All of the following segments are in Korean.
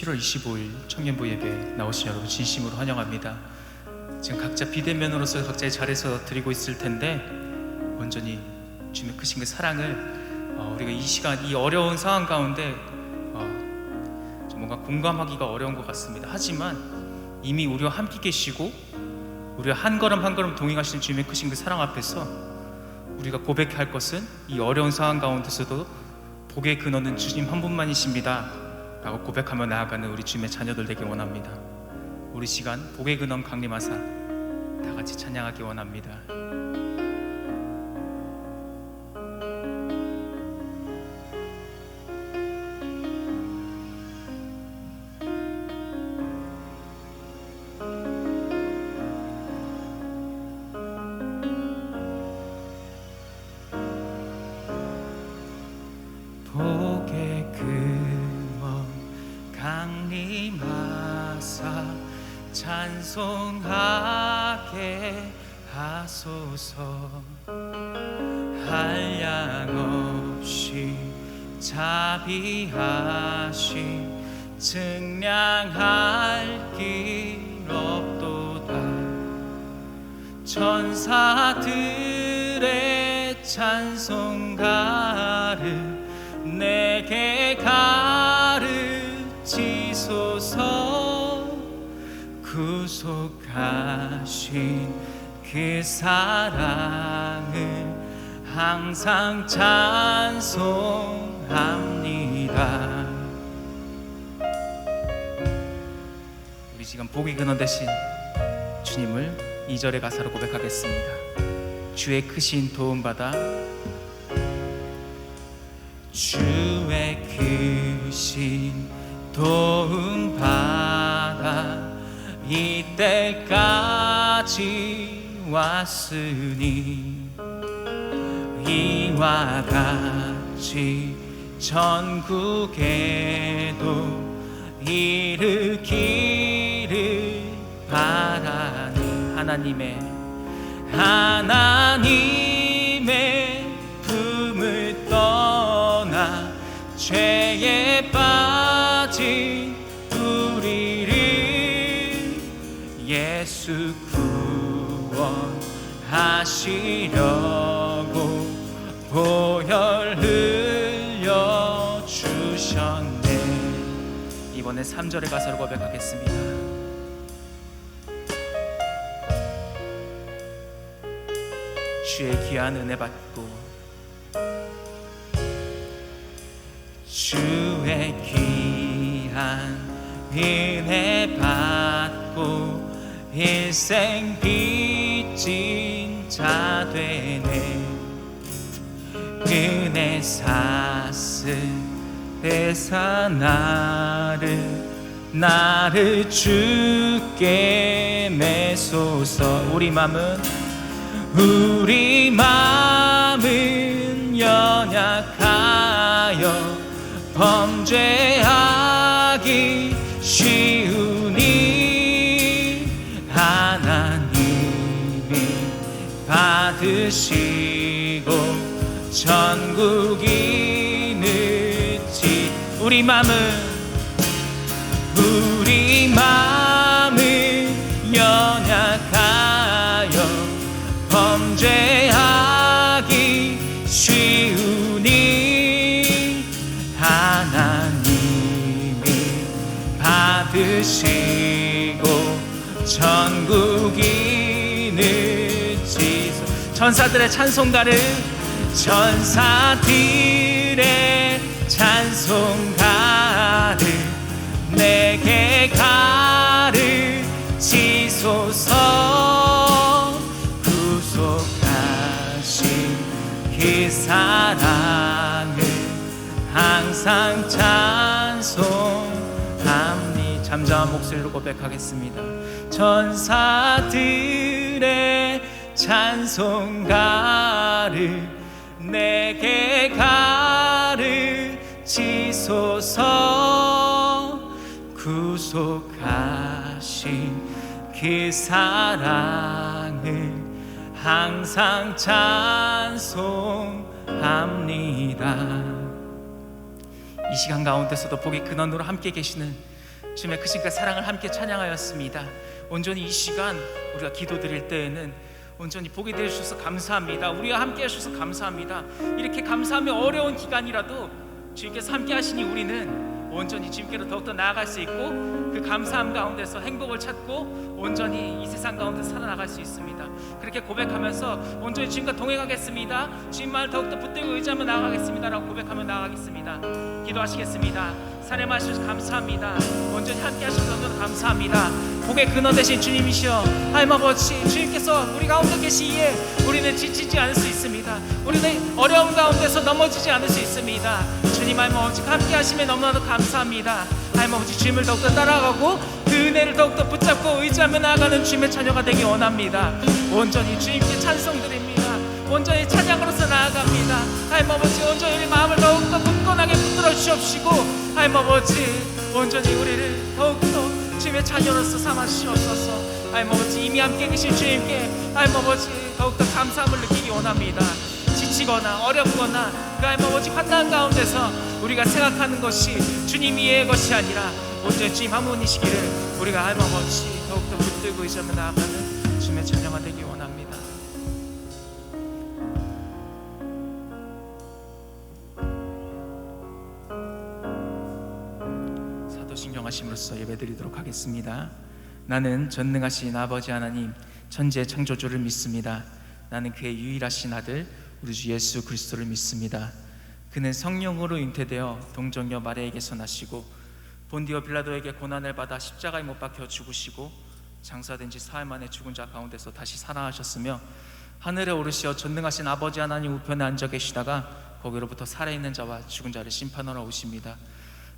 7월 25일 청년부 예배 나오신 여러분 진심으로 환영합니다. 지금 각자 비대면으로서 각자의 자리에서 드리고 있을 텐데 온전히 주님의 크신 그 사랑을 우리가 이 시간, 이 어려운 상황 가운데 좀 뭔가 공감하기가 어려운 것 같습니다. 하지만 이미 우리와 함께 계시고 우리와 한 걸음 한 걸음 동행하시는 주님의 크신 그 사랑 앞에서 우리가 고백해야 할 것은 이 어려운 상황 가운데서도 복의 근원은 주님 한 분만이십니다 라고 고백하며 나아가는 우리 주님의 자녀들 되길 원합니다. 우리 시간 복의 근원 강림하사 다 같이 찬양하기 원합니다. 복의 근원 강림하사 찬송하게 하소서. 한량없이 자비하심 증량할 길 없도다. 천사들의 찬송가를 내게 가르치소서. 구속하신 그 사랑을 항상 찬송합니다. 우리 지금 복의 근원 되신 주님을 2절의 가사로 고백하겠습니다. 주의 크신 도움받아 주의 크신 도움받아 이때까지 왔으니 이와 같이 전국에도 이르기를 바라니 하나님의 품을 떠나 죄에 빠진 우리를 예수 구원하시려고 보혈 흘려 주셨네. 이번에 3절의 가사로 고백하겠습니다. 주의 귀한 은혜 받고 주의 귀한 은혜 받고 일생 빚진 자 되네. 은혜 샀은 대사 나를 주께 매소서. 우리 마음은 연약하여 범죄하기 쉬우니 하나님이 받으시고 천국이 늦지. 우리 마음은 연약하여 범죄하기 쉬우니 하나님이 받으시고 천국이 늦지소. 천사들의 찬송가를 내게 가르치소서. 구속하신 그 사랑을 항상 찬송합니다. 잠잠한 목소리로 고백하겠습니다. 천사들의 찬송가를 내게 가르치소서. 구속하신 그 사랑을 항상 찬송합니다. 이 시간 가운데서도 복의 근원으로 함께 계시는 주님의 크신 그 사랑을 함께 찬양하였습니다. 온전히 이 시간 우리가 기도드릴 때에는 온전히 보게 되어주셔서 감사합니다. 우리와 함께 하셔서 감사합니다. 이렇게 감사하며 어려운 기간이라도 주님께서 함께 하시니 우리는 온전히 주님께로 더욱더 나아갈 수 있고 그 감사함 가운데서 행복을 찾고 온전히 이 세상 가운데 살아나갈 수 있습니다. 그렇게 고백하면서 온전히 주님과 동행하겠습니다. 주님만을 더욱더 붙들고 의지하며 나아가겠습니다 라고 고백하며 나아가겠습니다. 기도하시겠습니다. 사랑해 주셔서 감사합니다. 온전히 함께 하셔서 너무 감사합니다. 복의 근원 되신 주님이시여 하나님 아버지, 주님께서 우리 가운데 계시기에 우리는 지치지 않을 수 있습니다. 우리는 어려움 가운데서 넘어지지 않을 수 있습니다. 주님 하나님 아버지 함께 하시면 너무나도 감사합니다. 하나님 아버지, 주님을 더욱더 따라가고 그 은혜를 더욱더 붙잡고 의지하며 나아가는 주님의 자녀가 되기 원합니다. 온전히 주님께 찬송드립니다. 온전히 찬양으로서 나아갑니다. 하나님 아버지, 온전히 우리 마음을 더욱더 굳건하게 붙들어 주시옵시고 하나님 아버지, 온전히 우리를 더욱더 주님의 자녀로서 삼아 주시옵소서. 하나님 아버지, 이미 함께 계신 주님께 하나님 아버지 더욱더 감사함을 느끼기 원합니다. 지치거나 어렵거나 그 하나님 아버지 환난 가운데서 우리가 생각하는 것이 주님 이외의 것이 아니라 온전히 주님 한 분이시기를 우리가 하나님 아버지 더욱더 붙들고 있으며 나아가는 주님의 자녀가 되기 원합니다. 사도신경하심으로써 예배드리도록 하겠습니다. 나는 전능하신 아버지 하나님 천지의 창조주를 믿습니다. 나는 그의 유일하신 아들 우리 주 예수 그리스도를 믿습니다. 그는 성령으로 잉태되어 동정녀 마리아에게서 나시고 본디오 빌라도에게 고난을 받아 십자가에 못 박혀 죽으시고 장사된 지 사흘 만에 죽은 자 가운데서 다시 살아나셨으며 하늘에 오르시어 전능하신 아버지 하나님 우편에 앉아 계시다가 거기로부터 살아있는 자와 죽은 자를 심판하러 오십니다.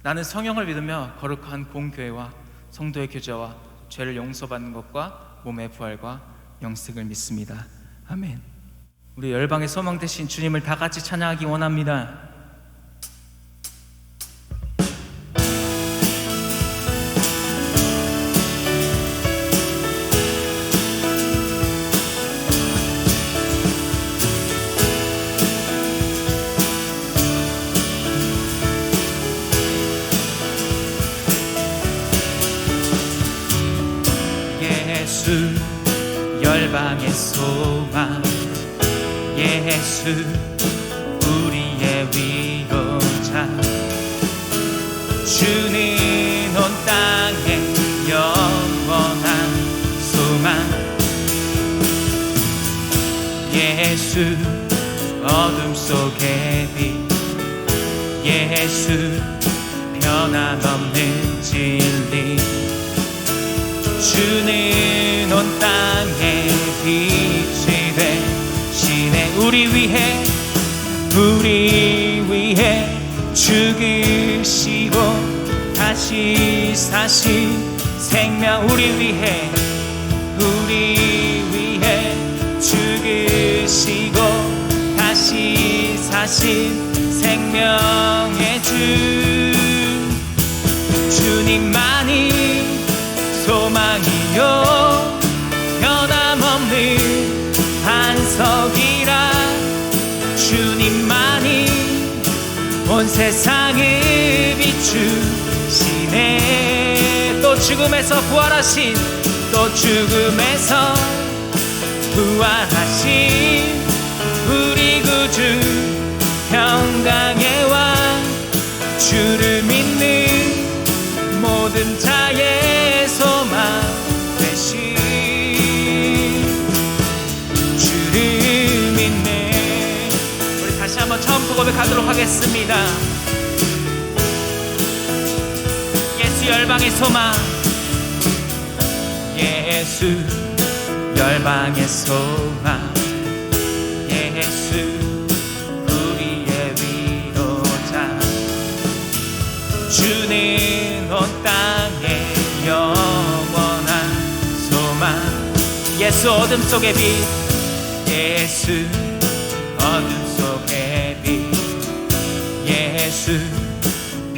나는 성령을 믿으며 거룩한 공교회와 성도의 교제와 죄를 용서받는 것과 몸의 부활과 영생을 믿습니다. 아멘. 우리 열방의 소망 되신 주님을 다 같이 찬양하기 원합니다. 예수 열방의 소망, 예수 우리의 위로자, 주는 온 땅에 영원한 소망. 예수 어둠 속의 빛, 예수 변함없는 진리, 주는 온 땅에 빛이 되시네. 우리 위해 죽으시고 다시 사신 생명, 우리 위해 죽으시고 다시 사신 생명의 주님만이 소망이요 변함없는 반석이라, 주님만이 온 세상을 비추시네. 또 죽음에서 부활하신, 또 죽음에서 부활하신 우리 구주 평강의 왕, 주를 믿는 모든 자의 소망 되신 주를 믿네. 우리 다시 한번 처음부터 고백하도록 하겠습니다. 예수 열방의 소망, 예수 열방의 소망, 예수 우리의 위로자, 주는 온 땅에 영원한 소망. 예수 어둠 속의 빛, 예수 어둠 속의 빛, 예수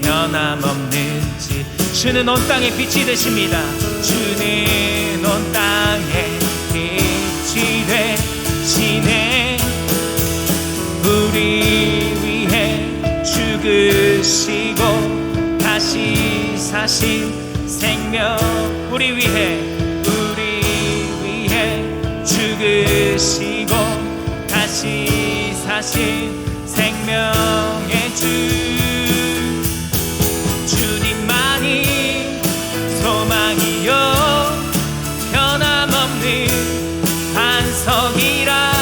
변함없는 지, 주는 온 땅에 빛이 되십니다. 주는 온 땅에 빛이 되시네. 우리 위해 죽으시고 다시 사신 생명 우리 위해 죽으시고 다시 사신 생명의 주 주님만이 소망이요 변함없는 반석이라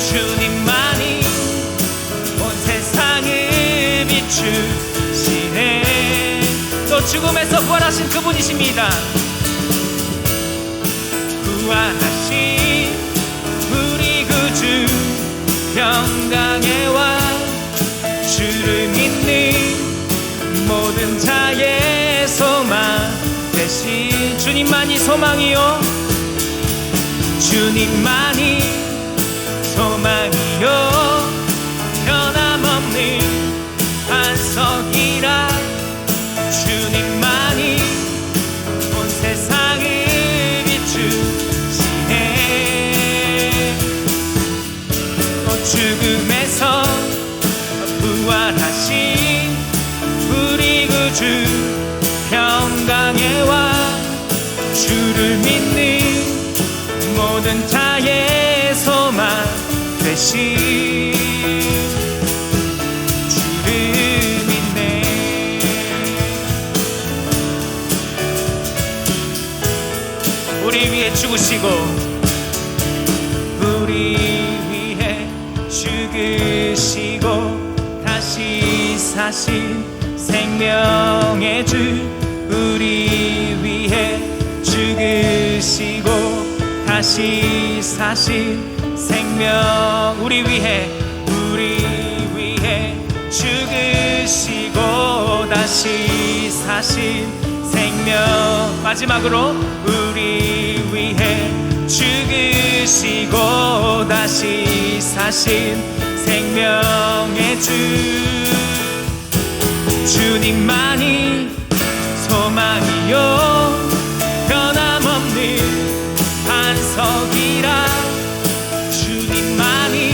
주님만이 온 세상을 비추시네 또 죽음에서 부활하신 그분이십니다 부활하신 우리 구주 평강의 왕 주를 믿는 모든 자의 소망 대신 주님만이 소망이요 주님만이 소망이요 변함없는 반석이라 주님만이 온 세상을 죽음에서 부활하신 우리 구주 평강의 왕 주를 믿는 모든 자의 소망 되신 주를 믿네 우리 위해 죽으시고 우리 죽으시고 다시 사신 생명의 주 우리 위해 죽으시고 다시 사신 생명 우리 위해 죽으시고 다시 사신 생명 마지막으로 우리 위해 죽으시고 다시 사신 생명의 주 주님만이 소망이요 변함없는 반석이라 주님만이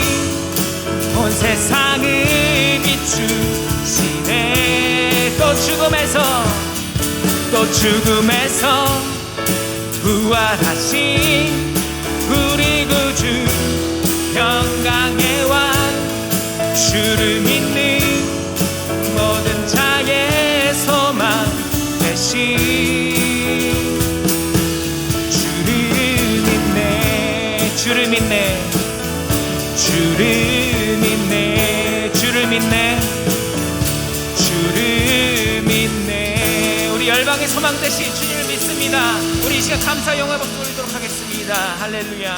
온 세상을 비추시네 또 죽음에서 부활하신 우리 구주 평강의 왕 주를 믿는 모든 자의 소망 대신 주를 믿네 우리 열방의 소망 대신 주님을 믿습니다. 우리 이 시간 감사 영광의 박수 올리도록 하겠습니다. 할렐루야.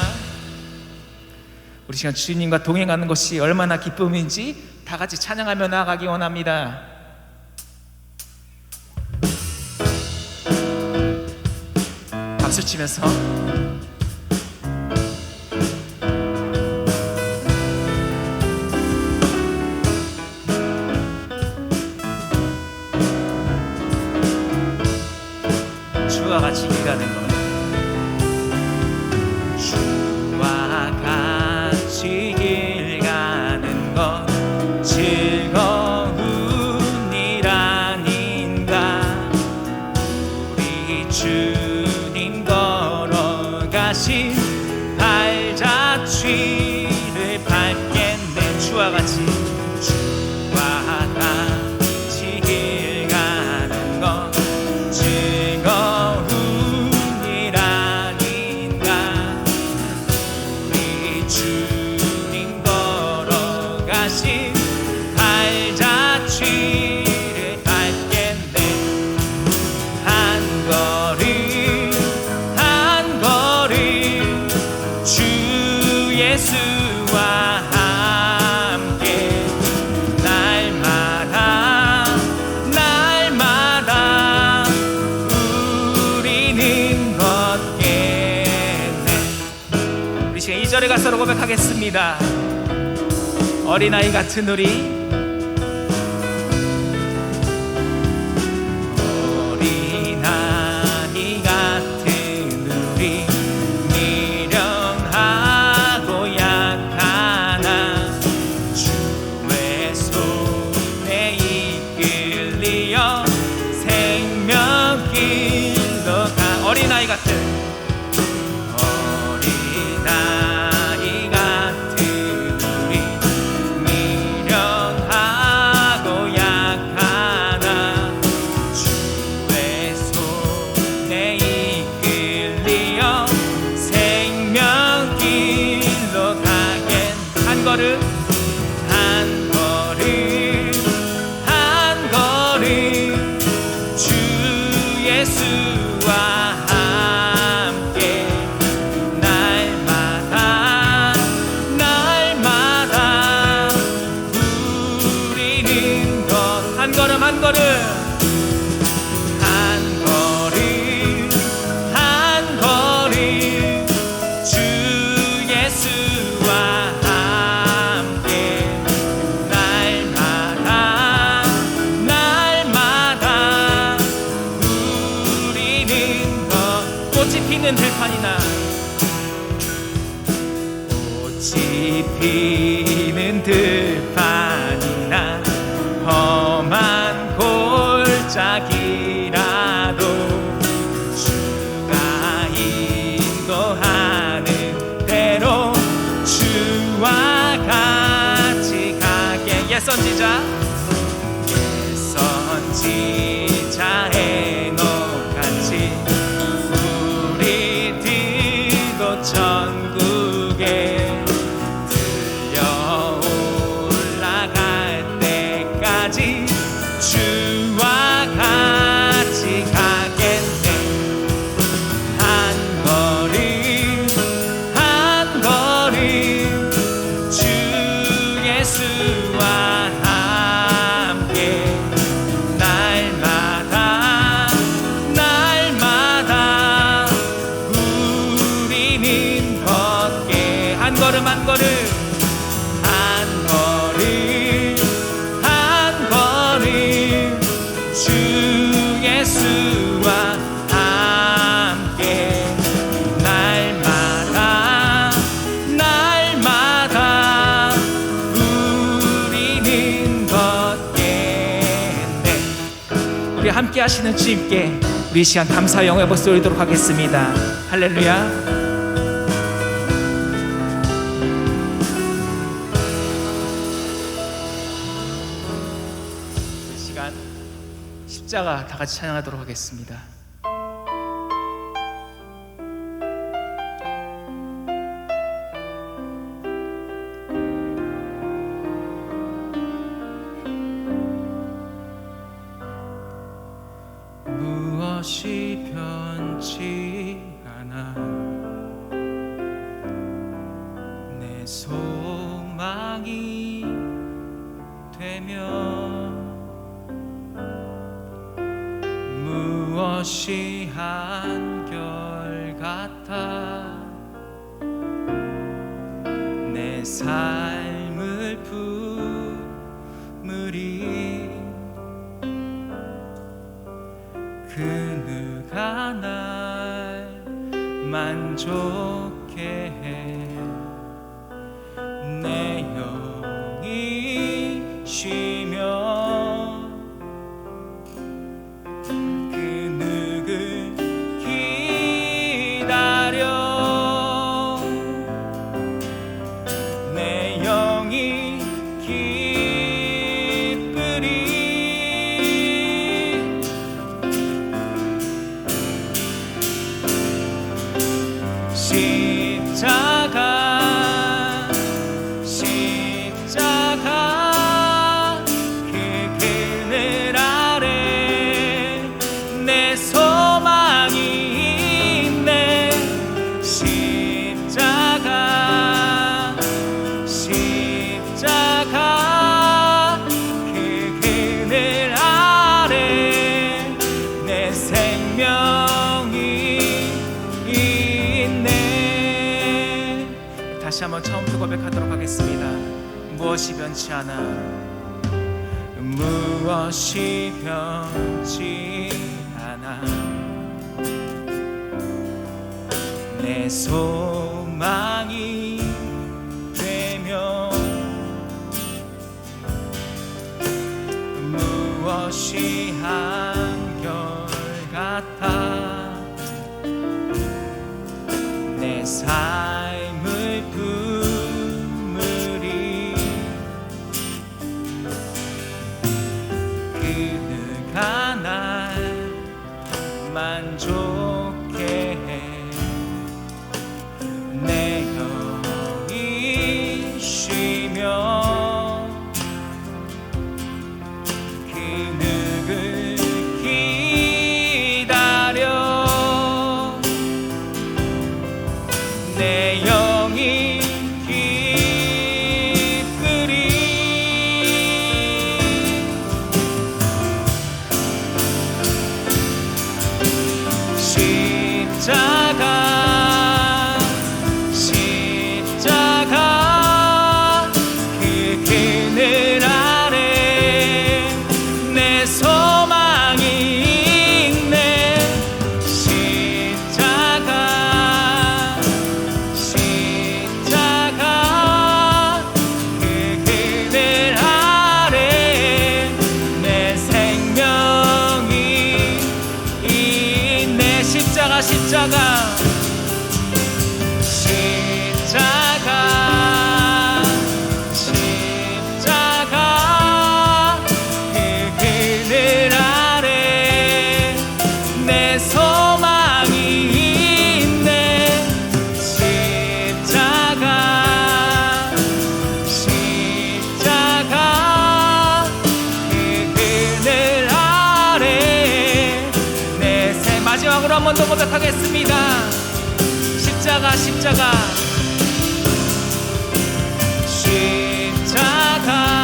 우리 시간 주님과 동행하는 것이 얼마나 기쁨인지 다 같이 찬양하며 나아가기 원합니다. 박수 치면서 주와 같이 길 가는 것 주와 같이 길 가는 것 즐거운 일 아닌가 우리 주님 걸어가신 발자취를 밟겠네 주와 같이 길 가는 것 즐거운 일 아닌가 우리 주님 걸어가신 발자취를 밟겠네 한 걸음 주 예수와 함께 날마다 우리는 걷겠네. 우리 시간 2절에 가서 고백하겠습니다. 어린아이 같은 우리 미련하고 약하나 주의 손에 이끌리어 생명길 씹히는 들판이나 험한 골짜기라도 주가 인도하는 대로 주와 같이 가게. 예선지자 행옥같이 우리들도 천국에 들려 올라갈 때까지 주와 같이 가겠네. 한 걸음 한 걸음 주 예수와 함께 날마다 날마다 우리는 걷게. 한 걸음 한 걸음 한 걸음 한 걸음 주 예수와 함께 날마다 날마다 우리는 걷겠네. 우리 함께 하시는 주님께 우리 이 시간 감사 영광의 박수 올리도록 하겠습니다. 할렐루야. 이 시간 십자가 다 같이 찬양하도록 하겠습니다. 무엇이 변치 않아 내 소망이 되며 무엇이 한결같아 내 삶을 품으리. 그 누가 날 만족해 해. 내 영이 쉬며 그 누굴 기다려. 내 영이 기쁘리. 십자가 그 그늘 아래 내 소망이 있네. 십자가 그 그늘 아래 내 생명이 있네. 다시 한번 처음부터 고백하도록 하겠습니다. 무엇이 변치 않아 무엇이 변치 않아 내 소망이 되며 무엇이 한결같아 내 삶을 품으리. 그 누가 날 만족해 해. 내 한 번 더 고백하겠습니다. 십자가 십자가 십자가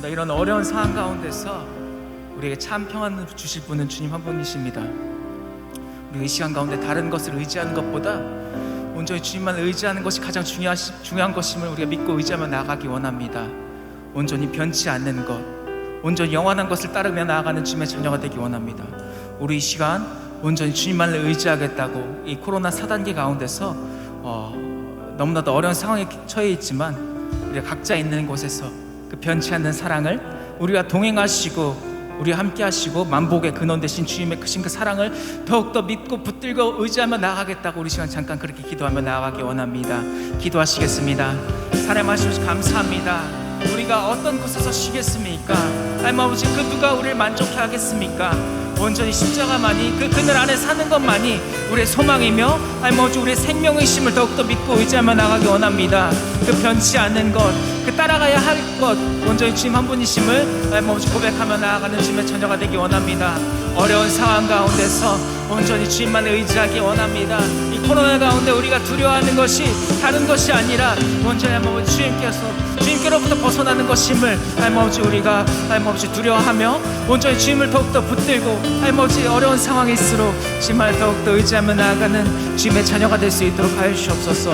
이런 어려운 상황 가운데서 우리에게 참 평안을 주실 분은 주님 한 분이십니다. 우리가 이 시간 가운데 다른 것을 의지하는 것보다 온전히 주님만 의지하는 것이 가장 중요한 것임을 우리가 믿고 의지하며 나아가기 원합니다. 온전히 변치 않는 것, 온전히 영원한 것을 따르며 나아가는 주님의 자녀가 되기 원합니다. 우리 이 시간 온전히 주님만을 의지하겠다고 이 코로나 4단계 가운데서 너무나도 어려운 상황에 처해 있지만 우리가 각자 있는 곳에서 그 변치 않는 사랑을 우리가 동행하시고 우리와 함께 하시고 만복의 근원 되신 주님의 크신 그 사랑을 더욱더 믿고 붙들고 의지하며 나아가겠다고 우리 시간 잠깐 그렇게 기도하며 나아가기 원합니다. 기도하시겠습니다. 사랑하시면서 감사합니다. 우리가 어떤 곳에서 쉬겠습니까? 하나님 아버지, 그 누가 우리를 만족해 하겠습니까? 온전히 십자가만이, 그 그늘 안에 사는 것만이 우리의 소망이며 하나님 아버지 우리의 생명의심을 더욱더 믿고 의지하며 나가기 원합니다. 그 변치 않는 것, 그 따라가야 할 것, 온전히 주님 한 분이심을 하나님 아버지 고백하며 나아가는 주님의 자녀가 되기 원합니다. 어려운 상황 가운데서 온전히 주님만 의지하기 원합니다. 이 코로나 가운데 우리가 두려워하는 것이 다른 것이 아니라 온전히 하나님 아버지 주님께로부터 벗어나는 것임을 하나님 아버지 우리가 하나님 아버지 두려워하며 온전히 주님을 더욱더 붙들고 하나님 아버지 어려운 상황일수록 주님을 더욱더 의지하며 나아가는 주님의 자녀가 될 수 있도록 하여 주시옵소서.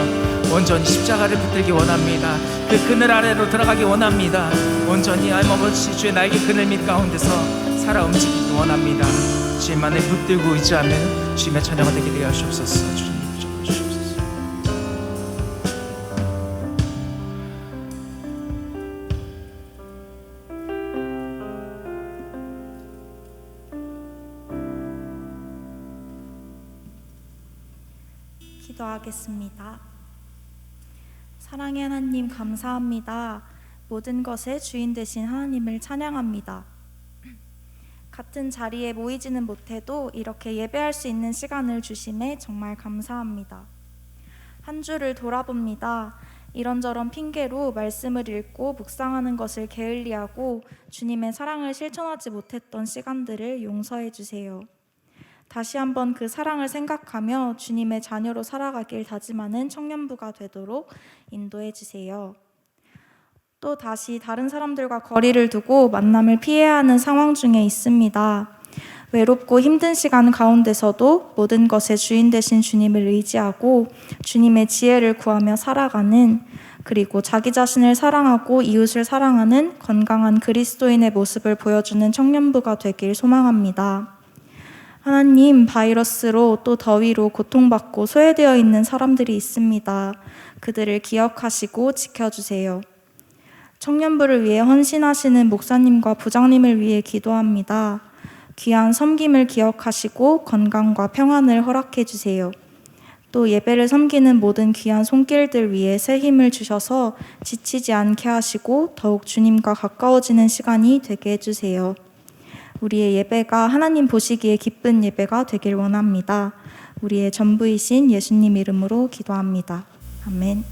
온전히 십자가를 붙들기 원합니다. 그 그늘 아래로 들어가기 원합니다. 온전히 하나님 아버지 주의 날개 그늘 밑 가운데서 살아 움직이기 원합니다. 주님만을 붙들고 의지하면 주님의 자녀가 되게 되어 주옵소서. 주님 붙잡아 주옵소서. 기도하겠습니다. 사랑의 하나님, 감사합니다. 모든 것의 주인 되신 하나님을 찬양합니다. 같은 자리에 모이지는 못해도 이렇게 예배할 수 있는 시간을 주심에 정말 감사합니다. 한 주를 돌아봅니다. 이런저런 핑계로 말씀을 읽고 묵상하는 것을 게을리하고 주님의 사랑을 실천하지 못했던 시간들을 용서해 주세요. 다시 한번 그 사랑을 생각하며 주님의 자녀로 살아가길 다짐하는 청년부가 되도록 인도해 주세요. 또 다시 다른 사람들과 거리를 두고 만남을 피해야 하는 상황 중에 있습니다. 외롭고 힘든 시간 가운데서도 모든 것의 주인 되신 주님을 의지하고 주님의 지혜를 구하며 살아가는, 그리고 자기 자신을 사랑하고 이웃을 사랑하는 건강한 그리스도인의 모습을 보여주는 청년부가 되길 소망합니다. 하나님, 바이러스로 또 더위로 고통받고 소외되어 있는 사람들이 있습니다. 그들을 기억하시고 지켜주세요. 청년부를 위해 헌신하시는 목사님과 부장님을 위해 기도합니다. 귀한 섬김을 기억하시고 건강과 평안을 허락해 주세요. 또 예배를 섬기는 모든 귀한 손길들 위해 새 힘을 주셔서 지치지 않게 하시고 더욱 주님과 가까워지는 시간이 되게 해주세요. 우리의 예배가 하나님 보시기에 기쁜 예배가 되길 원합니다. 우리의 전부이신 예수님 이름으로 기도합니다. 아멘.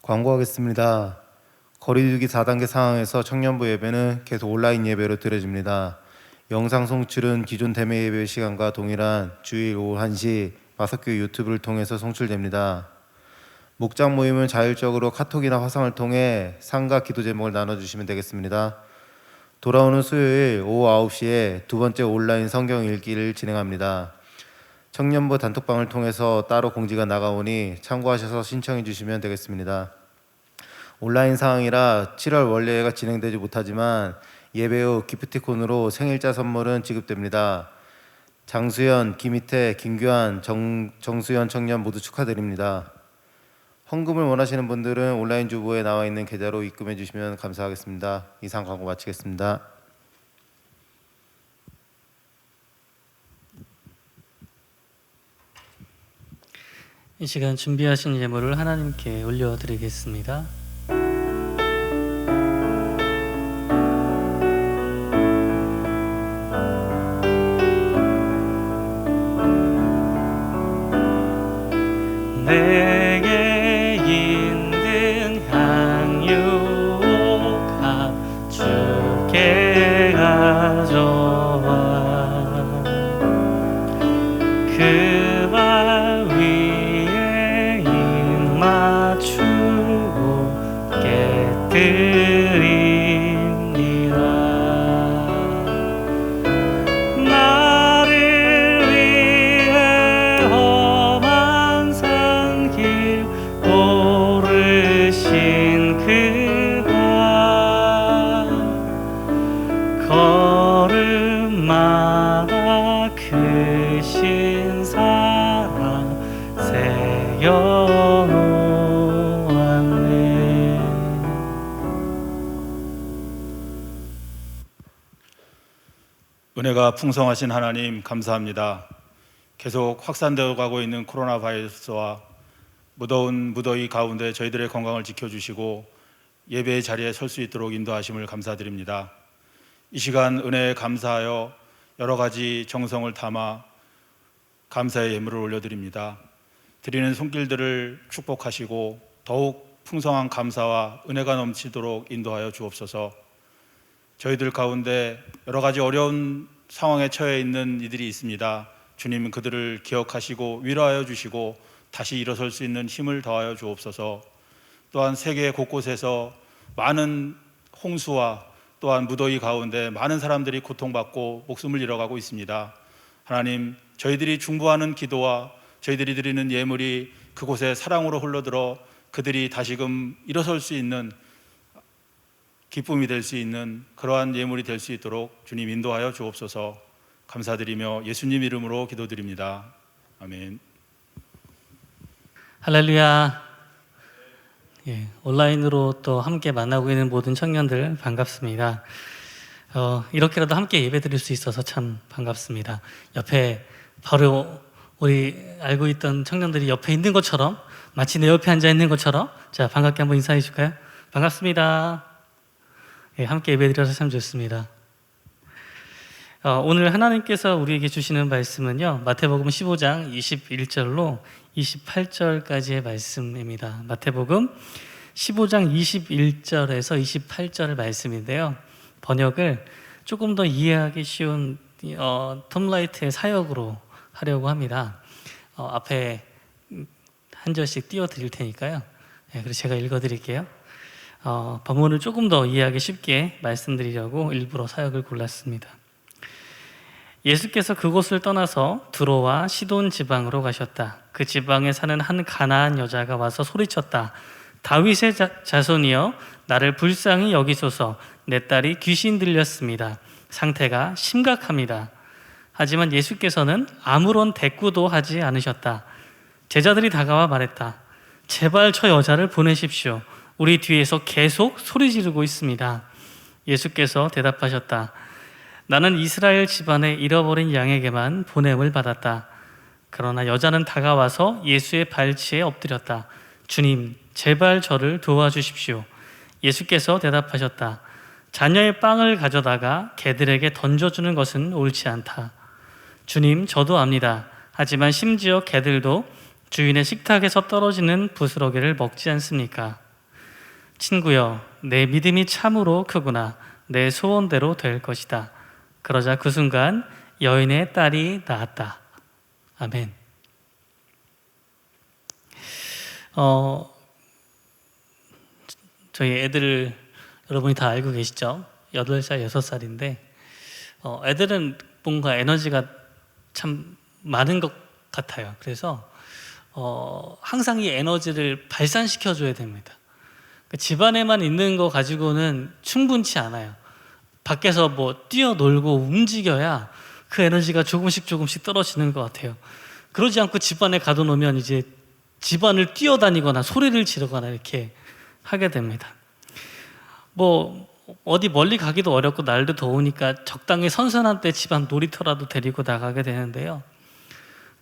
광고하겠습니다. 거리두기 4단계 상황에서 청년부 예배는 계속 온라인 예배로 드려집니다. 영상 송출은 기존 대매 예배 시간과 동일한 주일 오후 1시 마석교회 유튜브를 통해서 송출됩니다. 목장 모임은 자율적으로 카톡이나 화상을 통해 상과 기도 제목을 나눠주시면 되겠습니다. 돌아오는 수요일 오후 9시에 두 번째 온라인 성경 읽기를 진행합니다. 청년부 단톡방을 통해서 따로 공지가 나가오니 참고하셔서 신청해 주시면 되겠습니다. 온라인 상황이라 7월 원래가 진행되지 못하지만 예배 후 기프티콘으로 생일자 선물은 지급됩니다. 장수연, 김희태, 김규환, 정수연 청년 모두 축하드립니다. 헌금을 원하시는 분들은 온라인 주보에 나와 있는 계좌로 입금해 주시면 감사하겠습니다. 이상 광고 마치겠습니다. 이 시간 준비하신 예물을 하나님께 올려드리겠습니다. 내게 있는 향유가 주께 가져와 그 발 위에 입 맞추고 깨뜨립니다. 나를 위해 험한 산길 오르신 그가 걸음마다 크신 사랑 새겨놓았네. 은혜가 풍성하신 하나님 감사합니다. 계속 확산되어 가고 있는 코로나 바이러스와 무더운 무더위 가운데 저희들의 건강을 지켜주시고 예배의 자리에 설 수 있도록 인도하심을 감사드립니다. 이 시간 은혜에 감사하여 여러 가지 정성을 담아 감사의 예물을 올려드립니다. 드리는 손길들을 축복하시고 더욱 풍성한 감사와 은혜가 넘치도록 인도하여 주옵소서. 저희들 가운데 여러 가지 어려운 상황에 처해 있는 이들이 있습니다. 주님 그들을 기억하시고 위로하여 주시고 다시 일어설 수 있는 힘을 더하여 주옵소서. 또한 세계 곳곳에서 많은 홍수와 또한 무더위 가운데 많은 사람들이 고통받고 목숨을 잃어가고 있습니다. 하나님, 저희들이 중보하는 기도와 저희들이 드리는 예물이 그곳에 사랑으로 흘러들어 그들이 다시금 일어설 수 있는 기쁨이 될 수 있는 그러한 예물이 될 수 있도록 주님 인도하여 주옵소서. 감사드리며 예수님 이름으로 기도드립니다. 아멘. 할렐루야. 예, 온라인으로 또 함께 만나고 있는 모든 청년들 반갑습니다. 이렇게라도 함께 예배드릴 수 있어서 참 반갑습니다. 옆에 바로 우리 알고 있던 청년들이 옆에 있는 것처럼, 마치 내 옆에 앉아 있는 것처럼, 자, 반갑게 한번 인사해 줄까요? 반갑습니다. 예, 함께 예배드려서 참 좋습니다. 오늘 하나님께서 우리에게 주시는 말씀은요, 마태복음 15장 21절로 28절까지의 말씀입니다. 마태복음 15장 21절에서 28절의 말씀인데요, 번역을 조금 더 이해하기 쉬운 톰라이트의 사역으로 하려고 합니다. 앞에 한 절씩 띄워드릴 테니까요. 네, 그래서 제가 읽어드릴게요. 본문을 조금 더 이해하기 쉽게 말씀드리려고 일부러 사역을 골랐습니다. 예수께서 그곳을 떠나서 두로와 시돈 지방으로 가셨다. 그 지방에 사는 한 가나안 여자가 와서 소리쳤다. 다윗의 자손이여, 나를 불쌍히 여기소서. 내 딸이 귀신 들렸습니다. 상태가 심각합니다. 하지만 예수께서는 아무런 대꾸도 하지 않으셨다. 제자들이 다가와 말했다. 제발 저 여자를 보내십시오. 우리 뒤에서 계속 소리 지르고 있습니다. 예수께서 대답하셨다. 나는 이스라엘 집안의 잃어버린 양에게만 보냄을 받았다. 그러나 여자는 다가와서 예수의 발치에 엎드렸다. 주님, 제발 저를 도와주십시오. 예수께서 대답하셨다. 자녀의 빵을 가져다가 개들에게 던져주는 것은 옳지 않다. 주님, 저도 압니다. 하지만 심지어 개들도 주인의 식탁에서 떨어지는 부스러기를 먹지 않습니까? 친구여, 내 믿음이 참으로 크구나. 내 소원대로 될 것이다. 그러자 그 순간 여인의 딸이 나았다. 아멘. 저희 애들 여러분이 다 알고 계시죠? 8살, 6살인데 애들은 뭔가 에너지가 참 많은 것 같아요. 그래서 항상 이 에너지를 발산시켜줘야 됩니다. 집안에만 있는 거 가지고는 충분치 않아요. 밖에서 뭐 뛰어놀고 움직여야 그 에너지가 조금씩 떨어지는 것 같아요. 그러지 않고 집안에 가둬놓으면 이제 집안을 뛰어다니거나 소리를 지르거나 이렇게 하게 됩니다. 뭐 어디 멀리 가기도 어렵고 날도 더우니까 적당히 선선한 때 집안 놀이터라도 데리고 나가게 되는데요.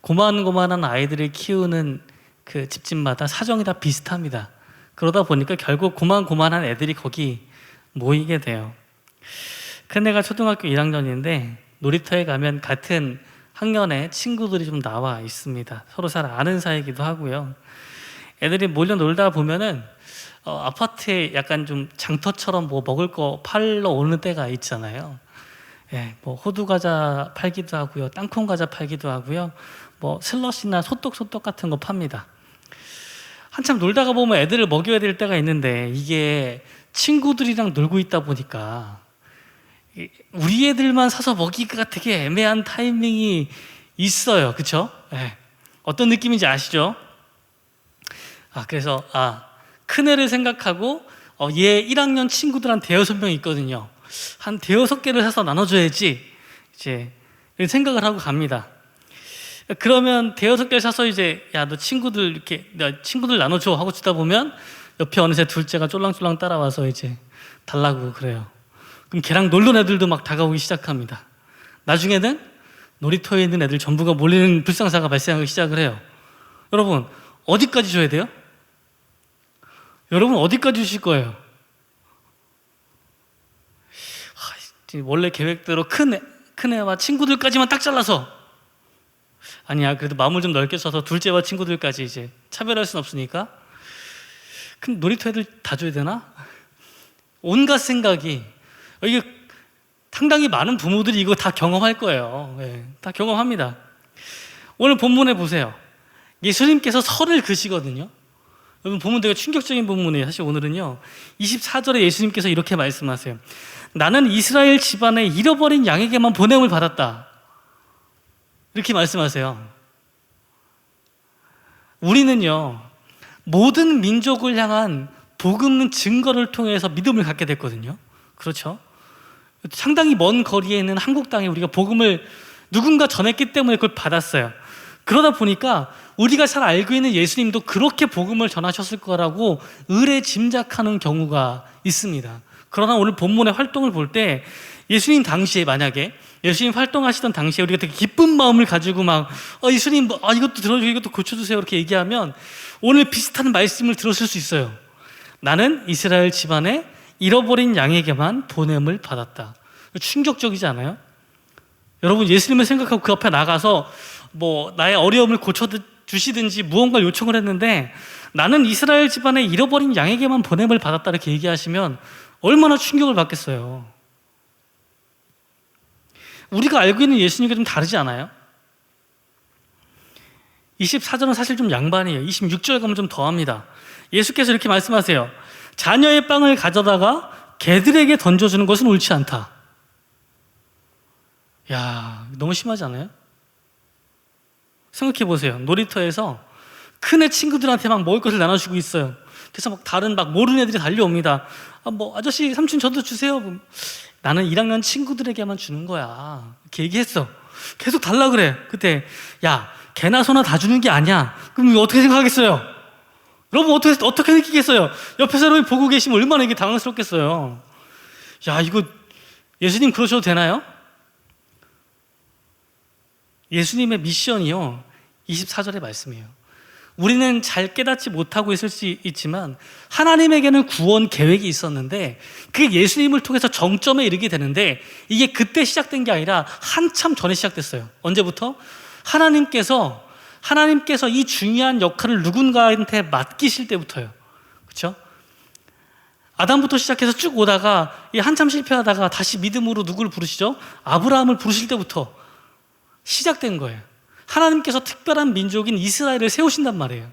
고만고만한 아이들을 키우는 그 집집마다 사정이 다 비슷합니다. 그러다 보니까 결국 고만고만한 애들이 거기 모이게 돼요. 큰애가 초등학교 1학년인데 놀이터에 가면 같은 학년의 친구들이 좀 나와 있습니다. 서로 잘 아는 사이이기도 하고요. 애들이 몰려 놀다 보면은 아파트에 약간 좀 장터처럼 뭐 먹을 거 팔러 오는 때가 있잖아요. 예, 뭐 호두 과자 팔기도 하고요, 땅콩 과자 팔기도 하고요, 뭐 슬러시나 소떡소떡 같은 거 팝니다. 한참 놀다가 보면 애들을 먹여야 될 때가 있는데 이게 친구들이랑 놀고 있다 보니까 우리 애들만 사서 먹이기가 되게 애매한 타이밍이 있어요. 그렇죠? 예. 어떤 느낌인지 아시죠? 그래서 큰애를 생각하고 얘 1학년 친구들 한 대여섯 명 있거든요. 한 대여섯 개를 사서 나눠줘야지 이제 이런 생각을 하고 갑니다. 그러면 대여섯 개를 사서 이제 야 너 친구들 이렇게 친구들 나눠줘 하고 주다 보면 옆에 어느새 둘째가 쫄랑쫄랑 따라와서 이제 달라고 그래요. 그럼 걔랑 놀던 애들도 막 다가오기 시작합니다. 나중에는 놀이터에 있는 애들 전부가 몰리는 불상사가 발생하기 시작을 해요. 여러분 어디까지 줘야 돼요? 여러분 어디까지 주실 거예요? 원래 계획대로 큰애와 친구들까지만 딱 잘라서 아니야 그래도 마음을 좀 넓게 써서 둘째와 친구들까지 이제 차별할 순 없으니까 그럼 놀이터 애들 다 줘야 되나? 온갖 생각이 이게 상당히 많은 부모들이 이거 다 경험할 거예요. 네, 다 경험합니다. 오늘 본문에 보세요. 예수님께서 설을 그시거든요. 여러분 보면 되게 충격적인 본문이에요. 사실 오늘은요 24절에 예수님께서 이렇게 말씀하세요. 나는 이스라엘 집안에 잃어버린 양에게만 보냄을 받았다. 이렇게 말씀하세요. 우리는요 모든 민족을 향한 복음 증거를 통해서 믿음을 갖게 됐거든요. 그렇죠? 상당히 먼 거리에 있는 한국 땅에 우리가 복음을 누군가 전했기 때문에 그걸 받았어요. 그러다 보니까 우리가 잘 알고 있는 예수님도 그렇게 복음을 전하셨을 거라고 의뢰 짐작하는 경우가 있습니다. 그러나 오늘 본문의 활동을 볼 때 예수님 당시에 만약에 예수님 활동하시던 당시에 우리가 되게 기쁜 마음을 가지고 막 예수님 이것도 들어주고 이것도 고쳐주세요 이렇게 얘기하면 오늘 비슷한 말씀을 들었을 수 있어요. 나는 이스라엘 집안에 잃어버린 양에게만 보냄을 받았다. 충격적이지 않아요? 여러분 예수님을 생각하고 그 앞에 나가서 뭐 나의 어려움을 고쳐주시든지 무언가를 요청을 했는데 나는 이스라엘 집안에 잃어버린 양에게만 보냄을 받았다 이렇게 얘기하시면 얼마나 충격을 받겠어요. 우리가 알고 있는 예수님과 좀 다르지 않아요? 24절은 사실 좀 양반이에요. 26절 가면 좀 더합니다. 예수께서 이렇게 말씀하세요. 자녀의 빵을 가져다가 개들에게 던져주는 것은 옳지 않다. 야, 너무 심하지 않아요? 생각해 보세요. 놀이터에서 큰애 친구들한테 막 먹을 것을 나눠주고 있어요. 그래서 막 다른 막 모르는 애들이 달려옵니다. 아저씨 삼촌 저도 주세요. 나는 1학년 친구들에게만 주는 거야. 이렇게 얘기했어. 계속 달라 그래. 그때 야 개나 소나 다 주는 게 아니야. 그럼 어떻게 생각하겠어요? 여러분 어떻게 느끼겠어요? 옆에서 여러분이 보고 계시면 얼마나 이게 당황스럽겠어요. 야 이거 예수님 그러셔도 되나요? 예수님의 미션이요 24절의 말씀이에요. 우리는 잘 깨닫지 못하고 있을 수 있지만 하나님에게는 구원 계획이 있었는데 그게 예수님을 통해서 정점에 이르게 되는데 이게 그때 시작된 게 아니라 한참 전에 시작됐어요. 언제부터? 하나님께서 이 중요한 역할을 누군가한테 맡기실 때부터요. 그렇죠? 아담부터 시작해서 쭉 오다가 한참 실패하다가 다시 믿음으로 누구를 부르시죠? 아브라함을 부르실 때부터 시작된 거예요. 하나님께서 특별한 민족인 이스라엘을 세우신단 말이에요.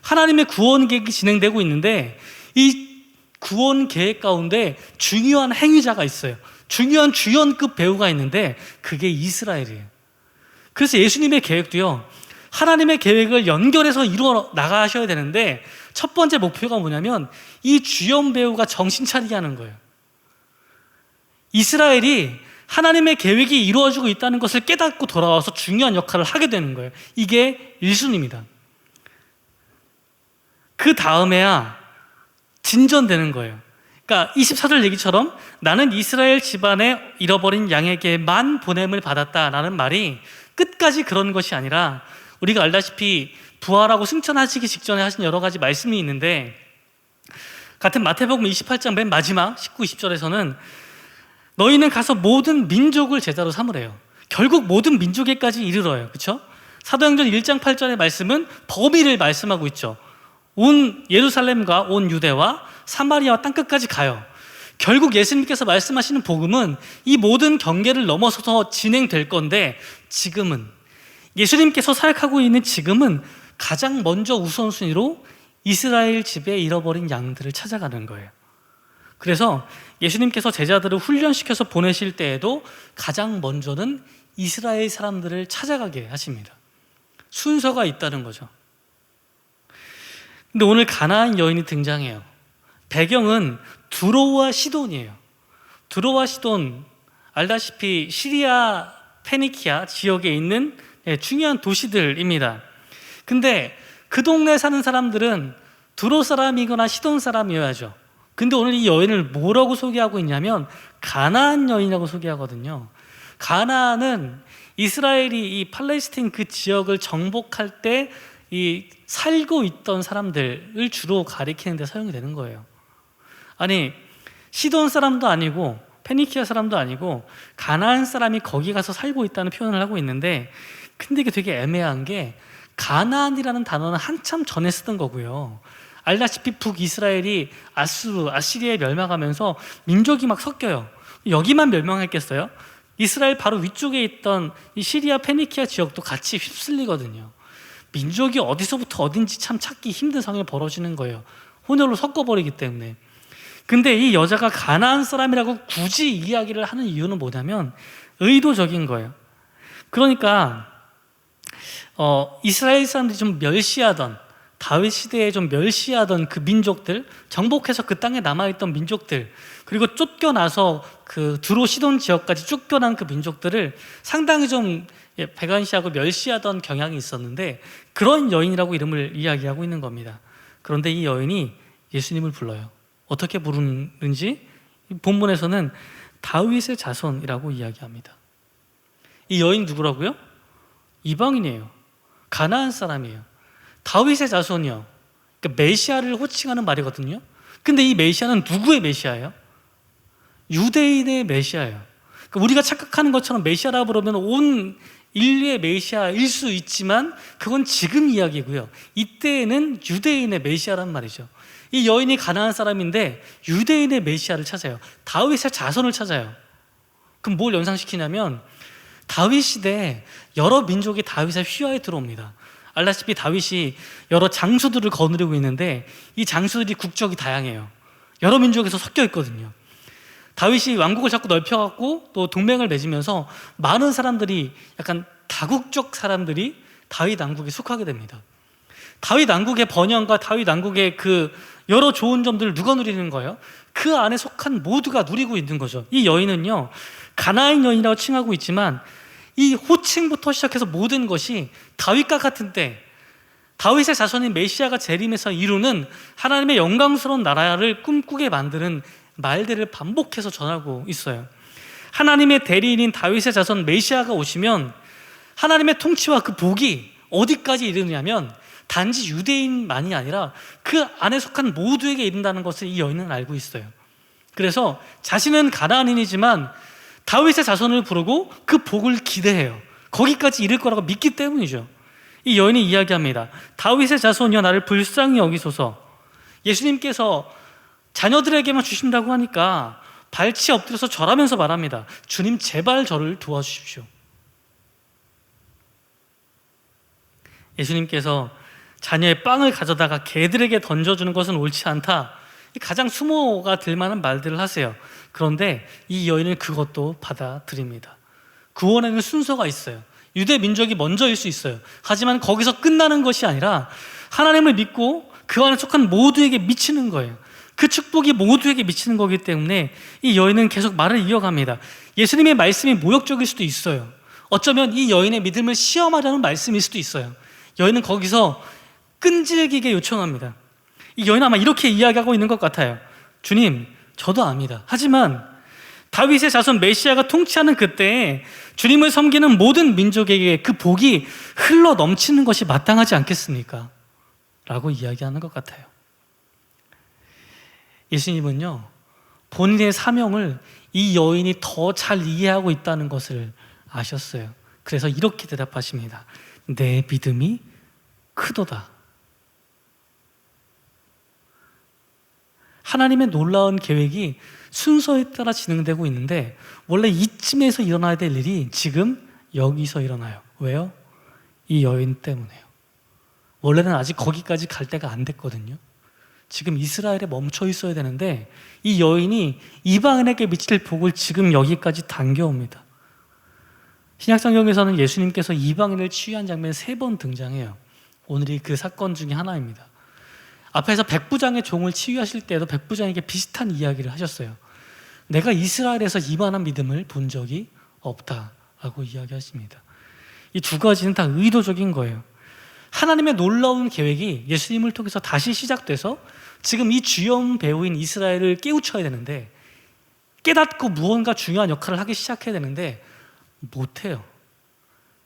하나님의 구원 계획이 진행되고 있는데 이 구원 계획 가운데 중요한 행위자가 있어요. 중요한 주연급 배우가 있는데 그게 이스라엘이에요. 그래서 예수님의 계획도요 하나님의 계획을 연결해서 이루어 나가셔야 되는데 첫 번째 목표가 뭐냐면 이 주연 배우가 정신 차리게 하는 거예요. 이스라엘이 하나님의 계획이 이루어지고 있다는 것을 깨닫고 돌아와서 중요한 역할을 하게 되는 거예요. 이게 1순위입니다. 그 다음에야 진전되는 거예요. 그러니까 24절 얘기처럼 나는 이스라엘 집안의 잃어버린 양에게만 보냄을 받았다라는 말이 끝까지 그런 것이 아니라, 우리가 알다시피 부활하고 승천하시기 직전에 하신 여러 가지 말씀이 있는데, 같은 마태복음 28장 맨 마지막 19, 20절에서는 너희는 가서 모든 민족을 제자로 삼으래요. 결국 모든 민족에까지 이르러요. 그렇죠? 사도행전 1장 8절의 말씀은 범위를 말씀하고 있죠. 온 예루살렘과 온 유대와 사마리아와 땅끝까지 가요. 결국 예수님께서 말씀하시는 복음은 이 모든 경계를 넘어서서 진행될 건데, 지금은 예수님께서 사역하고 있는 지금은 가장 먼저 우선순위로 이스라엘 집에 잃어버린 양들을 찾아가는 거예요. 그래서 예수님께서 제자들을 훈련시켜서 보내실 때에도 가장 먼저는 이스라엘 사람들을 찾아가게 하십니다. 순서가 있다는 거죠. 근데 오늘 가나안 여인이 등장해요. 배경은 두로와 시돈이에요. 두로와 시돈, 알다시피 시리아 페니키아 지역에 있는 중요한 도시들입니다. 근데 그 동네에 사는 사람들은 두로 사람이거나 시돈 사람이어야죠. 근데 오늘 이 여인을 뭐라고 소개하고 있냐면 가나안 여인이라고 소개하거든요. 가나안은 이스라엘이 이 팔레스틴 그 지역을 정복할 때 이 살고 있던 사람들을 주로 가리키는 데 사용이 되는 거예요. 아니, 시돈 사람도 아니고 페니키아 사람도 아니고 가나안 사람이 거기 가서 살고 있다는 표현을 하고 있는데, 근데 이게 되게 애매한 게 가나안이라는 단어는 한참 전에 쓰던 거고요. 알다시피 북이스라엘이 아시리아에 멸망하면서 민족이 막 섞여요. 여기만 멸망했겠어요? 이스라엘 바로 위쪽에 있던 이 시리아 페니키아 지역도 같이 휩쓸리거든요. 민족이 어디서부터 어딘지 참 찾기 힘든 상황이 벌어지는 거예요. 혼혈로 섞어버리기 때문에. 근데 이 여자가 가나안 사람이라고 굳이 이야기를 하는 이유는 뭐냐면 의도적인 거예요. 그러니까 이스라엘 사람들이 좀 멸시하던, 다윗 시대에 좀 멸시하던 그 민족들, 정복해서 그 땅에 남아있던 민족들, 그리고 쫓겨나서 그 두로 시돈 지역까지 쫓겨난 그 민족들을 상당히 좀 배관시하고 멸시하던 경향이 있었는데, 그런 여인이라고 이름을 이야기하고 있는 겁니다. 그런데 이 여인이 예수님을 불러요. 어떻게 부르는지 본문에서는 다윗의 자손이라고 이야기합니다. 이 여인 누구라고요? 이방인이에요. 가나안 사람이에요. 다윗의 자손이요. 그러니까 메시아를 호칭하는 말이거든요. 근데 이 메시아는 누구의 메시아예요? 유대인의 메시아예요. 그러니까 우리가 착각하는 것처럼 메시아라고 부르면 온 인류의 메시아일 수 있지만 그건 지금 이야기고요. 이때에는 유대인의 메시아란 말이죠. 이 여인이 가나안 사람인데 유대인의 메시아를 찾아요. 다윗의 자손을 찾아요. 그럼 뭘 연상시키냐면 다윗 시대에 여러 민족이 다윗의 휘하에 들어옵니다. 알다시피 다윗이 여러 장수들을 거느리고 있는데 이 장수들이 국적이 다양해요. 여러 민족에서 섞여 있거든요. 다윗이 왕국을 자꾸 넓혀갖고 또 동맹을 맺으면서 많은 사람들이, 약간 다국적 사람들이 다윗 왕국에 속하게 됩니다. 다윗 왕국의 번영과 다윗 왕국의 그 여러 좋은 점들을 누가 누리는 거예요? 그 안에 속한 모두가 누리고 있는 거죠. 이 여인은요, 가나안 여인이라고 칭하고 있지만 이 호칭부터 시작해서 모든 것이 다윗과 같은 때 다윗의 자손인 메시아가 재림해서 이루는 하나님의 영광스러운 나라를 꿈꾸게 만드는 말들을 반복해서 전하고 있어요. 하나님의 대리인인 다윗의 자손 메시아가 오시면 하나님의 통치와 그 복이 어디까지 이르느냐면 단지 유대인만이 아니라 그 안에 속한 모두에게 이른다는 것을 이 여인은 알고 있어요. 그래서 자신은 가나안인이지만 다윗의 자손을 부르고 그 복을 기대해요. 거기까지 이를 거라고 믿기 때문이죠. 이 여인이 이야기합니다. 다윗의 자손이여 나를 불쌍히 여기소서. 예수님께서 자녀들에게만 주신다고 하니까 발치 엎드려서 절하면서 말합니다. 주님 제발 저를 도와주십시오. 예수님께서 자녀의 빵을 가져다가 개들에게 던져주는 것은 옳지 않다. 가장 수모가 될 만한 말들을 하세요. 그런데 이 여인은 그것도 받아들입니다. 구원에는 순서가 있어요. 유대 민족이 먼저일 수 있어요. 하지만 거기서 끝나는 것이 아니라 하나님을 믿고 그 안에 속한 모두에게 미치는 거예요. 그 축복이 모두에게 미치는 거기 때문에 이 여인은 계속 말을 이어갑니다. 예수님의 말씀이 모욕적일 수도 있어요. 어쩌면 이 여인의 믿음을 시험하려는 말씀일 수도 있어요. 여인은 거기서 끈질기게 요청합니다. 이 여인은 아마 이렇게 이야기하고 있는 것 같아요. 주님, 저도 압니다. 하지만 다윗의 자손 메시아가 통치하는 그때에 주님을 섬기는 모든 민족에게 그 복이 흘러 넘치는 것이 마땅하지 않겠습니까? 라고 이야기하는 것 같아요. 예수님은요, 본인의 사명을 이 여인이 더 잘 이해하고 있다는 것을 아셨어요. 그래서 이렇게 대답하십니다. 내 믿음이 크도다. 하나님의 놀라운 계획이 순서에 따라 진행되고 있는데 원래 이쯤에서 일어나야 될 일이 지금 여기서 일어나요. 왜요? 이 여인 때문에요. 원래는 아직 거기까지 갈 때가 안 됐거든요. 지금 이스라엘에 멈춰 있어야 되는데 이 여인이 이방인에게 미칠 복을 지금 여기까지 당겨옵니다. 신약성경에서는 예수님께서 이방인을 치유한 장면 3번 등장해요. 오늘이 그 사건 중에 하나입니다. 앞에서 백부장의 종을 치유하실 때에도 백부장에게 비슷한 이야기를 하셨어요. 내가 이스라엘에서 이만한 믿음을 본 적이 없다라고 이야기하십니다. 이 두 가지는 다 의도적인 거예요. 하나님의 놀라운 계획이 예수님을 통해서 다시 시작돼서 지금 이 주연 배우인 이스라엘을 깨우쳐야 되는데, 깨닫고 무언가 중요한 역할을 하기 시작해야 되는데 못해요.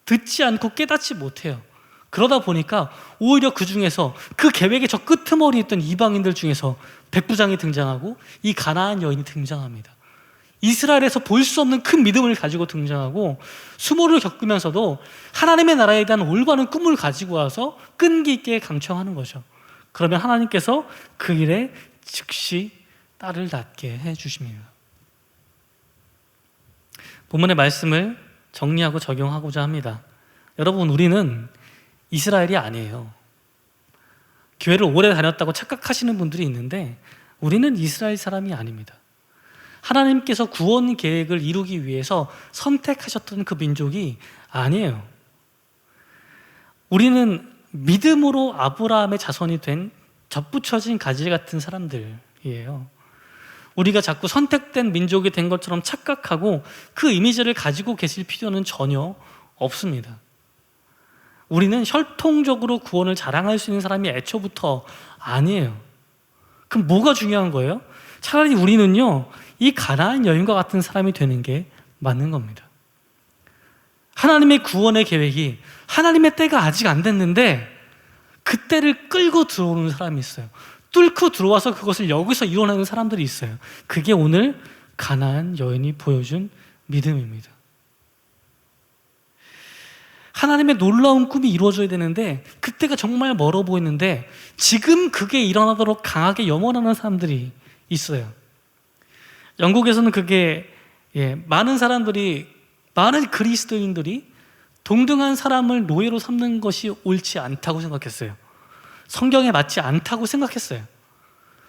듣지 않고 깨닫지 못해요. 그러다 보니까 오히려 그 중에서 그 계획의 저 끄트머리에 있던 이방인들 중에서 백부장이 등장하고 이 가나안 여인이 등장합니다. 이스라엘에서 볼 수 없는 큰 믿음을 가지고 등장하고 수모를 겪으면서도 하나님의 나라에 대한 올바른 꿈을 가지고 와서 끈기 있게 강청하는 거죠. 그러면 하나님께서 그 일에 즉시 딸을 낳게 해주십니다. 본문의 말씀을 정리하고 적용하고자 합니다. 여러분, 우리는 이스라엘이 아니에요. 교회를 오래 다녔다고 착각하시는 분들이 있는데 우리는 이스라엘 사람이 아닙니다. 하나님께서 구원 계획을 이루기 위해서 선택하셨던 그 민족이 아니에요. 우리는 믿음으로 아브라함의 자손이 된 접붙여진 가지 같은 사람들이에요. 우리가 자꾸 선택된 민족이 된 것처럼 착각하고 그 이미지를 가지고 계실 필요는 전혀 없습니다. 우리는 혈통적으로 구원을 자랑할 수 있는 사람이 애초부터 아니에요. 그럼 뭐가 중요한 거예요? 차라리 우리는요, 이 가나안 여인과 같은 사람이 되는 게 맞는 겁니다. 하나님의 구원의 계획이, 하나님의 때가 아직 안 됐는데 그 때를 끌고 들어오는 사람이 있어요. 뚫고 들어와서 그것을 여기서 이뤄내는 사람들이 있어요. 그게 오늘 가나안 여인이 보여준 믿음입니다. 하나님의 놀라운 꿈이 이루어져야 되는데 그때가 정말 멀어 보이는데 지금 그게 일어나도록 강하게 염원하는 사람들이 있어요. 영국에서는 그게 많은 사람들이, 많은 그리스도인들이 동등한 사람을 노예로 삼는 것이 옳지 않다고 생각했어요. 성경에 맞지 않다고 생각했어요.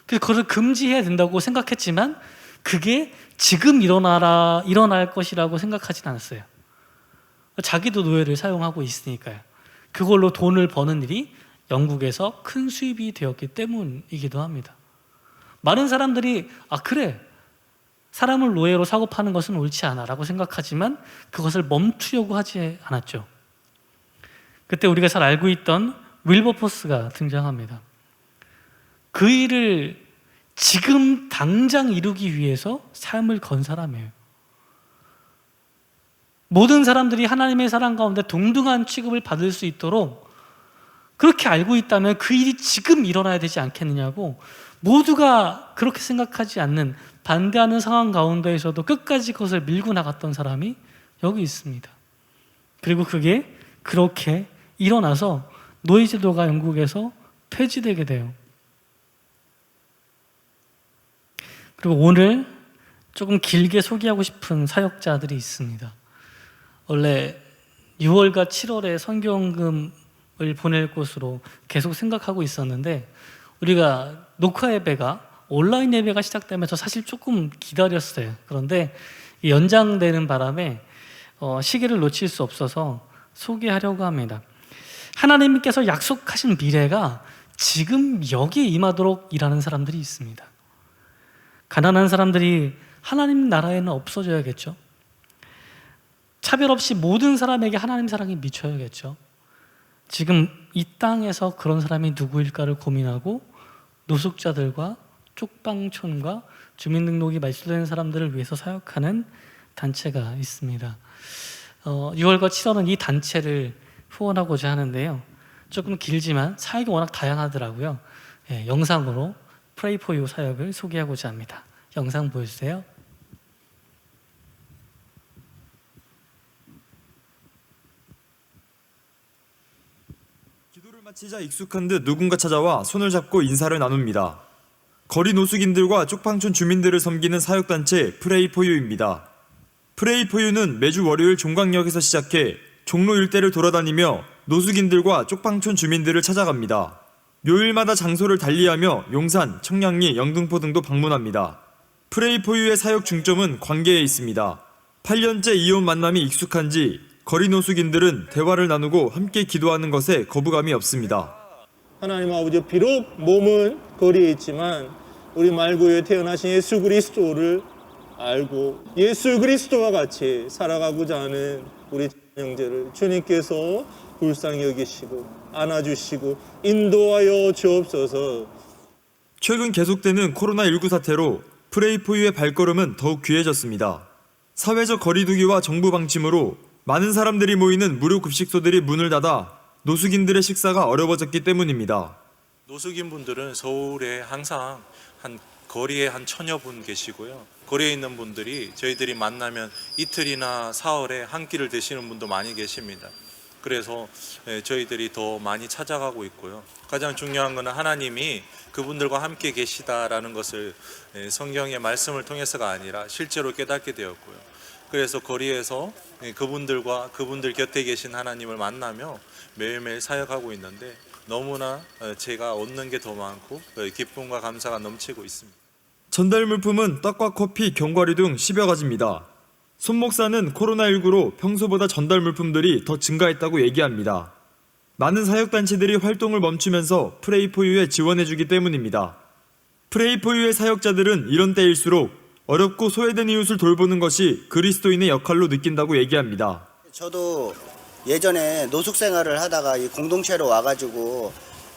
그래서 그것을 금지해야 된다고 생각했지만 그게 지금 일어날 것이라고 생각하진 않았어요. 자기도 노예를 사용하고 있으니까요. 그걸로 돈을 버는 일이 영국에서 큰 수입이 되었기 때문이기도 합니다. 많은 사람들이 그래, 사람을 노예로 사고 파는 것은 옳지 않아 라고 생각하지만 그것을 멈추려고 하지 않았죠. 그때 우리가 잘 알고 있던 윌버포스가 등장합니다. 그 일을 지금 당장 이루기 위해서 삶을 건 사람이에요. 모든 사람들이 하나님의 사랑 가운데 동등한 취급을 받을 수 있도록 그렇게 알고 있다면 그 일이 지금 일어나야 되지 않겠느냐고, 모두가 그렇게 생각하지 않는 반대하는 상황 가운데에서도 끝까지 그것을 밀고 나갔던 사람이 여기 있습니다. 그리고 그게 그렇게 일어나서 노예제도가 영국에서 폐지되게 돼요. 그리고 오늘 조금 길게 소개하고 싶은 사역자들이 있습니다. 원래 6월과 7월에 선교헌금을 보낼 것으로 계속 생각하고 있었는데 우리가 녹화 예배가, 온라인 예배가 시작되면서 사실 조금 기다렸어요. 그런데 연장되는 바람에 시기를 놓칠 수 없어서 소개하려고 합니다. 하나님께서 약속하신 미래가 지금 여기에 임하도록 일하는 사람들이 있습니다. 가난한 사람들이 하나님 나라에는 없어져야겠죠. 차별 없이 모든 사람에게 하나님 사랑이 미쳐야겠죠. 지금 이 땅에서 그런 사람이 누구일까를 고민하고 노숙자들과 쪽방촌과 주민등록이 말소된 사람들을 위해서 사역하는 단체가 있습니다. 6월과 7월은 이 단체를 후원하고자 하는데요. 조금 길지만 사역이 워낙 다양하더라고요. 영상으로 Pray for You 사역을 소개하고자 합니다. 영상 보여주세요. 기도를 마치자 익숙한 듯 누군가 찾아와 손을 잡고 인사를 나눕니다. 거리 노숙인들과 쪽방촌 주민들을 섬기는 사역단체 Pray for You입니다. Pray for You는 매주 월요일 종강역에서 시작해 종로 일대를 돌아다니며 노숙인들과 쪽방촌 주민들을 찾아갑니다. 묘일마다 장소를 달리하며 용산, 청량리, 영등포 등도 방문합니다. Pray for You의 사역 중점은 관계에 있습니다. 8년째 이혼 만남이 익숙한지 거리 노숙인들은 대화를 나누고 함께 기도하는 것에 거부감이 없습니다. 하나님 아버지, 비록 몸은 거리에 있지만 우리 말구에 태어나신 예수 그리스도를 알고 예수 그리스도와 같이 살아가고자 하는 우리 형제를 주님께서 불쌍히 여기시고 안아주시고 인도하여 주옵소서. 최근 계속되는 코로나19 사태로 Pray for You의 발걸음은 더욱 귀해졌습니다. 사회적 거리두기와 정부 방침으로 많은 사람들이 모이는 무료 급식소들이 문을 닫아 노숙인들의 식사가 어려워졌기 때문입니다. 노숙인 분들은 서울에 항상 거리에 한 1000여 분 계시고요. 거리에 있는 분들이 저희들이 만나면 이틀이나 사흘에 한 끼를 드시는 분도 많이 계십니다. 그래서 저희들이 더 많이 찾아가고 있고요. 가장 중요한 것은 하나님이 그분들과 함께 계시다라는 것을 성경의 말씀을 통해서가 아니라 실제로 깨닫게 되었고요. 그래서 거리에서 그분들과 그분들 곁에 계신 하나님을 만나며 매일매일 사역하고 있는데 너무나 제가 얻는 게 더 많고 기쁨과 감사가 넘치고 있습니다. 전달 물품은 떡과 커피, 견과류 등 10여 가지입니다. 손 목사는 코로나19로 평소보다 전달 물품들이 더 증가했다고 얘기합니다. 많은 사역단체들이 활동을 멈추면서 Pray for You에 지원해주기 때문입니다. Pray for You의 사역자들은 이런 때일수록 어렵고 소외된 이웃을 돌보는 것이 그리스도인의 역할로 느낀다고 얘기합니다. 저도 예전에 노숙 생활을 하다가 이 공동체로 와가지고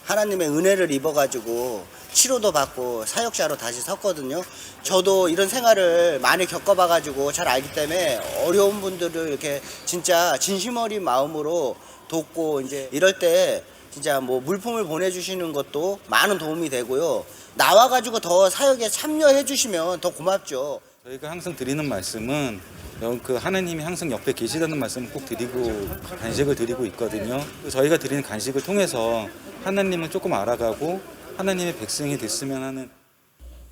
하나님의 은혜를 입어가지고 치료도 받고 사역자로 다시 섰거든요. 저도 이런 생활을 많이 겪어봐가지고 잘 알기 때문에 어려운 분들을 이렇게 진짜 진심 어린 마음으로 돕고 이제 이럴 때 진짜 뭐 물품을 보내주시는 것도 많은 도움이 되고요. 나와가지고 더 사역에 참여해 주시면 더 고맙죠. 저희가 항상 드리는 말씀은 그 하나님이 항상 옆에 계시다는 말씀을 꼭 드리고 간식을 드리고 있거든요. 저희가 드리는 간식을 통해서 하나님을 조금 알아가고 하나님의 백성이 됐으면 하는.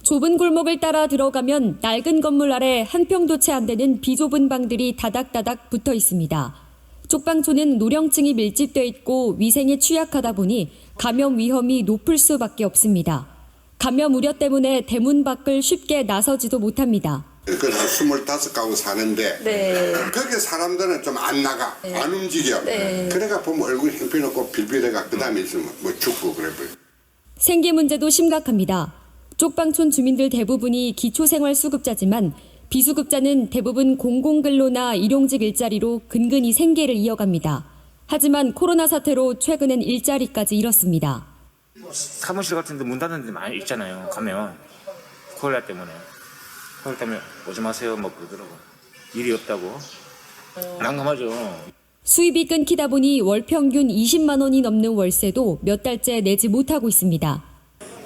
좁은 골목을 따라 들어가면 낡은 건물 아래 한 평도 채 안 되는 비좁은 방들이 다닥다닥 붙어 있습니다. 쪽방촌은 노령층이 밀집돼 있고 위생에 취약하다 보니 감염 위험이 높을 수밖에 없습니다. 감염 우려 때문에 대문 밖을 쉽게 나서지도 못합니다. 그 한 25가구 사는데 네. 거기 사람들은 좀 안 나가, 네. 안 움직여. 네. 그래가 보면 얼굴 형편없고 빌빌해가 그 다음에 있으면 뭐 죽고 그래 버려. 생계 문제도 심각합니다. 쪽방촌 주민들 대부분이 기초생활수급자지만 비수급자는 대부분 공공근로나 일용직 일자리로 근근히 생계를 이어갑니다. 하지만 코로나 사태로 최근엔 일자리까지 잃었습니다. 사무실 같은 데 문 닫는 데 많이 있잖아요. 가면 코로나 때문에 오지 마세요 뭐 그러더라고. 일이 없다고. 난감하죠. 수입이 끊기다 보니 월 평균 20만 원이 넘는 월세도 몇 달째 내지 못하고 있습니다.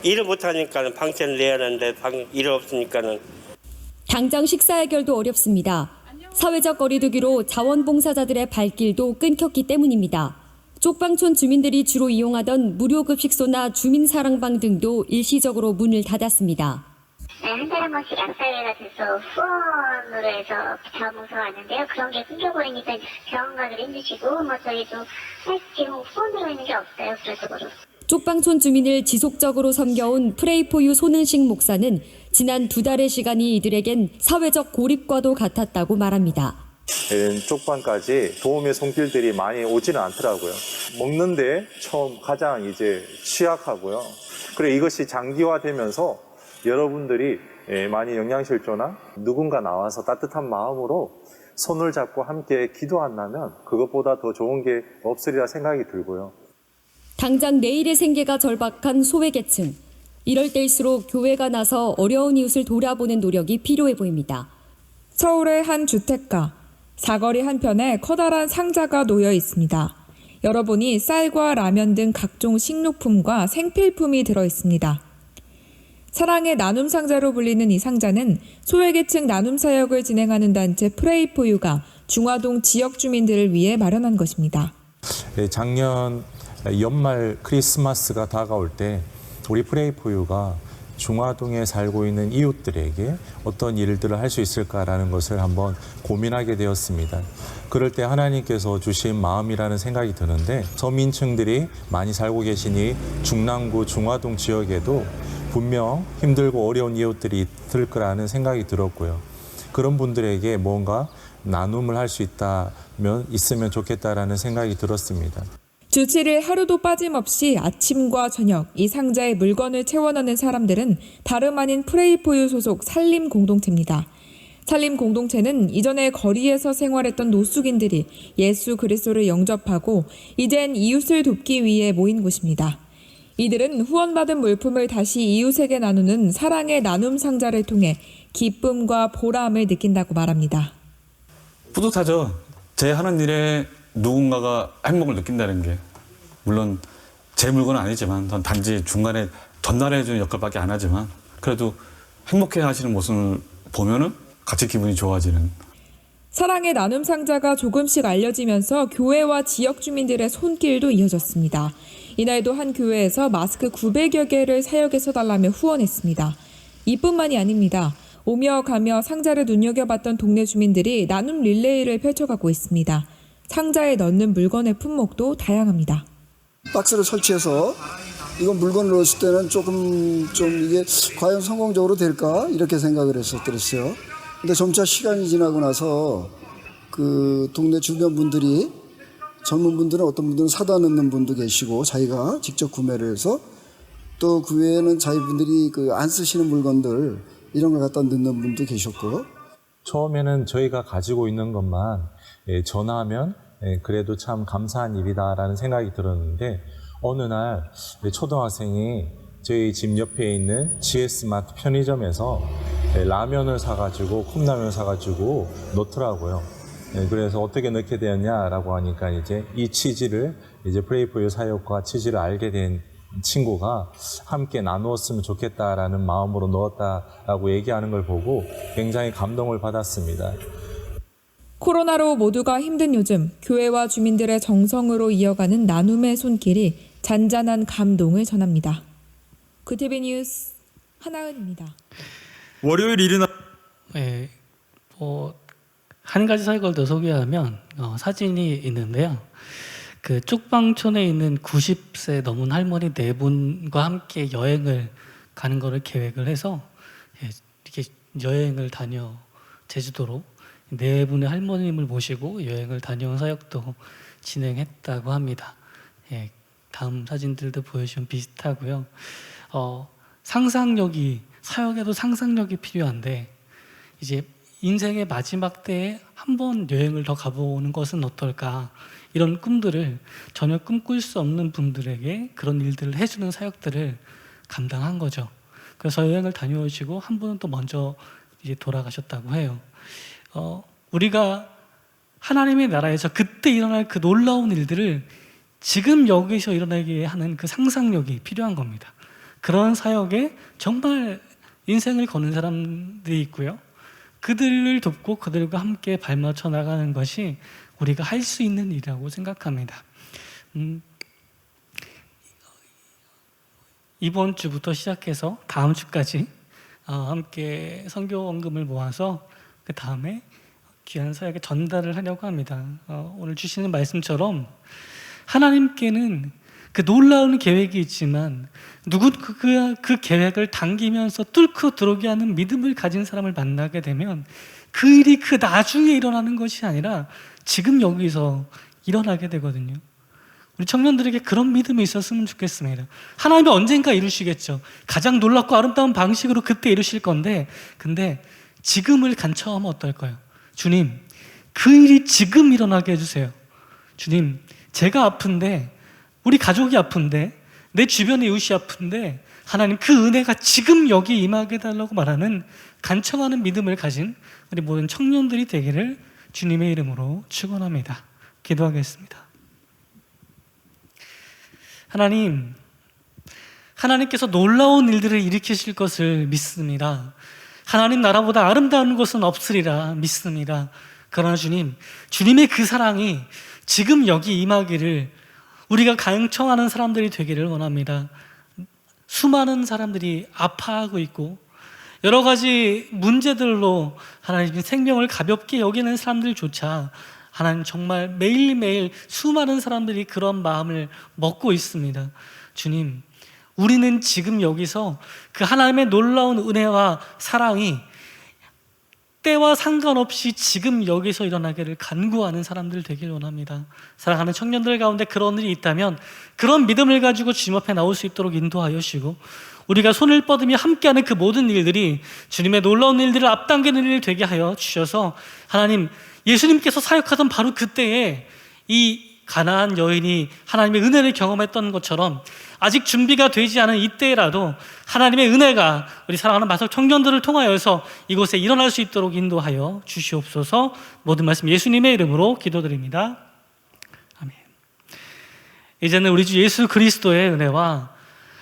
일을 못하니까 방세를 내야 하는데 일이 없으니까는. 당장 식사 해결도 어렵습니다. 사회적 거리두기로 자원봉사자들의 발길도 끊겼기 때문입니다. 쪽방촌 주민들이 주로 이용하던 무료급식소나 주민사랑방 등도 일시적으로 문을 닫았습니다. 한 달에 한 번씩 약사회가 돼서 후원으로 해서 자원봉사 왔는데요. 그런 게 끊겨버리니까 병원 가기도 힘드시고 저희도 지금 후원으로 있는 게 없어요. 그래서 그렇습니다. 쪽방촌 주민을 지속적으로 섬겨온 Pray for You 손은식 목사는 지난 2달의 시간이 이들에겐 사회적 고립과도 같았다고 말합니다. 이런 쪽방까지 도움의 손길들이 많이 오지는 않더라고요. 먹는데 처음 가장 이제 취약하고요. 그리고 이것이 장기화되면서 여러분들이 많이 영양실조나 누군가 나와서 따뜻한 마음으로 손을 잡고 함께 기도한다면 그것보다 더 좋은 게 없으리라 생각이 들고요. 당장 내일의 생계가 절박한 소외계층. 이럴 때일수록 교회가 나서 어려운 이웃을 돌아보는 노력이 필요해 보입니다. 서울의 한 주택가, 사거리 한편에 커다란 상자가 놓여 있습니다. 열어보니 쌀과 라면 등 각종 식료품과 생필품이 들어 있습니다. 사랑의 나눔 상자로 불리는 이 상자는 소외계층 나눔 사역을 진행하는 단체 프레이포유가 중화동 지역 주민들을 위해 마련한 것입니다. 작년 연말 크리스마스가 다가올 때 우리 프레이포유가 중화동에 살고 있는 이웃들에게 어떤 일들을 할 수 있을까라는 것을 한번 고민하게 되었습니다. 그럴 때 하나님께서 주신 마음이라는 생각이 드는데 서민층들이 많이 살고 계시니 중랑구 중화동 지역에도 분명 힘들고 어려운 이웃들이 있을 거라는 생각이 들었고요. 그런 분들에게 뭔가 나눔을 할 수 있으면 좋겠다라는 생각이 들었습니다. 주 7일 하루도 빠짐없이 아침과 저녁 이 상자에 물건을 채워넣는 사람들은 다름 아닌 프레이포유 소속 산림 공동체입니다. 산림 공동체는 이전에 거리에서 생활했던 노숙인들이 예수 그리스도를 영접하고 이젠 이웃을 돕기 위해 모인 곳입니다. 이들은 후원받은 물품을 다시 이웃에게 나누는 사랑의 나눔 상자를 통해 기쁨과 보람을 느낀다고 말합니다. 뿌듯하죠. 제 하는 일에 누군가가 행복을 느낀다는 게. 물론 제 물건은 아니지만 전 단지 중간에 전달해주는 역할밖에 안 하지만 그래도 행복해 하시는 모습을 보면은 같이 기분이 좋아지는. 사랑의 나눔 상자가 조금씩 알려지면서 교회와 지역 주민들의 손길도 이어졌습니다. 이날도 한 교회에서 마스크 900여 개를 사역에 써달라며 후원했습니다. 이뿐만이 아닙니다. 오며 가며 상자를 눈여겨봤던 동네 주민들이 나눔 릴레이를 펼쳐가고 있습니다. 상자에 넣는 물건의 품목도 다양합니다. 박스를 설치해서 이건 물건을 넣었을 때는 조금 이게 과연 성공적으로 될까 이렇게 생각을 했었더랬어요. 근데 점차 시간이 지나고 나서 그 동네 주변 분들이 젊은 분들은 어떤 분들은 사다 넣는 분도 계시고 자기가 직접 구매를 해서 또 그 외에는 자기분들이 그 안 쓰시는 물건들 이런 걸 갖다 넣는 분도 계셨고 처음에는 저희가 가지고 있는 것만 전하면 그래도 참 감사한 일이다라는 생각이 들었는데 어느 날 초등학생이 저희 집 옆에 있는 GS마트 편의점에서 라면을 사가지고 컵라면을 사가지고 넣더라고요. 그래서 어떻게 넣게 되었냐라고 하니까 이제 이 취지를 이제 프레이포유 사역과 취지를 알게 된 친구가 함께 나누었으면 좋겠다라는 마음으로 넣었다라고 얘기하는 걸 보고 굉장히 감동을 받았습니다. 코로나로 모두가 힘든 요즘 교회와 주민들의 정성으로 이어가는 나눔의 손길이 잔잔한 감동을 전합니다. 구티비 뉴스 하나은입니다. 월요일 이른 네, 한 가지 사역을 더 소개하면 사진이 있는데요. 그 쪽방촌에 있는 90세 넘은 할머니 4분과 함께 여행을 가는 거를 계획을 해서 이렇게 여행을 다녀 제주도로 4분의 할머님을 모시고 여행을 다녀온 사역도 진행했다고 합니다. 예, 다음 사진들도 보여주면 비슷하고요. 상상력이 사역에도 상상력이 필요한데 이제 인생의 마지막 때에 한 번 여행을 더 가보는 것은 어떨까 이런 꿈들을 전혀 꿈꿀 수 없는 분들에게 그런 일들을 해주는 사역들을 감당한 거죠. 그래서 여행을 다녀오시고 한 분은 또 먼저 이제 돌아가셨다고 해요. 우리가 하나님의 나라에서 그때 일어날 그 놀라운 일들을 지금 여기서 일어나게 하는 그 상상력이 필요한 겁니다. 그런 사역에 정말 인생을 거는 사람들이 있고요. 그들을 돕고 그들과 함께 발맞춰 나가는 것이 우리가 할 수 있는 일이라고 생각합니다. 이번 주부터 시작해서 다음 주까지 함께 선교 헌금을 모아서 그 다음에 귀한 사역에 전달을 하려고 합니다. 오늘 주시는 말씀처럼 하나님께는 그 놀라운 계획이 있지만 그 계획을 당기면서 뚫고 들어오게 하는 믿음을 가진 사람을 만나게 되면 그 일이 그 나중에 일어나는 것이 아니라 지금 여기서 일어나게 되거든요. 우리 청년들에게 그런 믿음이 있었으면 좋겠습니다. 하나님이 언젠가 이루시겠죠. 가장 놀랍고 아름다운 방식으로 그때 이루실 건데, 근데 지금을 간청하면 어떨까요? 주님, 그 일이 지금 일어나게 해주세요. 주님, 제가 아픈데, 우리 가족이 아픈데, 내 주변의 이웃이 아픈데, 하나님 그 은혜가 지금 여기 임하게 해달라고 말하는 간청하는 믿음을 가진 우리 모든 청년들이 되기를 주님의 이름으로 축원합니다. 기도하겠습니다. 하나님께서 놀라운 일들을 일으키실 것을 믿습니다. 하나님 나라보다 아름다운 것은 없으리라 믿습니다. 그러나 주님, 주님의 그 사랑이 지금 여기 임하기를 우리가 간청하는 사람들이 되기를 원합니다. 수많은 사람들이 아파하고 있고 여러 가지 문제들로 하나님 생명을 가볍게 여기는 사람들조차 하나님 정말 매일매일 수많은 사람들이 그런 마음을 먹고 있습니다. 주님, 우리는 지금 여기서 그 하나님의 놀라운 은혜와 사랑이 때와 상관없이 지금 여기서 일어나기를 간구하는 사람들 되길 원합니다. 사랑하는 청년들 가운데 그런 일이 있다면 그런 믿음을 가지고 주님 앞에 나올 수 있도록 인도하여 주시고, 우리가 손을 뻗으며 함께하는 그 모든 일들이 주님의 놀라운 일들을 앞당기는 일 되게 하여 주셔서, 하나님, 예수님께서 사역하던 바로 그때에 이 가나안 여인이 하나님의 은혜를 경험했던 것처럼 아직 준비가 되지 않은 이때라도 하나님의 은혜가 우리 사랑하는 마석 청년들을 통하여서 이곳에 일어날 수 있도록 인도하여 주시옵소서. 모든 말씀 예수님의 이름으로 기도드립니다. 아멘. 이제는 우리 주 예수 그리스도의 은혜와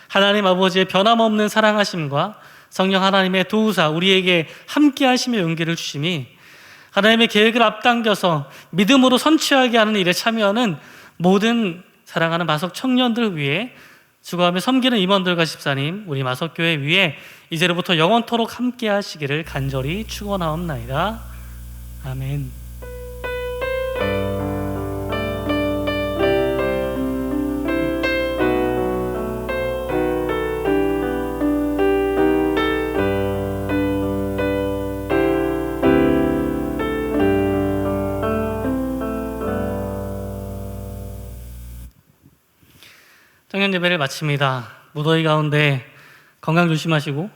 하나님 아버지의 변함없는 사랑하심과 성령 하나님의 도우사 우리에게 함께 하심의 용기를 주심이 하나님의 계획을 앞당겨서 믿음으로 선취하게 하는 일에 참여하는 모든 사랑하는 마석 청년들 위해 수고하며 섬기는 임원들과 집사님, 우리 마석교회 위에 이제로부터 영원토록 함께 하시기를 간절히 축원하옵나이다. 아멘. 청년 예배를 마칩니다. 무더위 가운데 건강 조심하시고,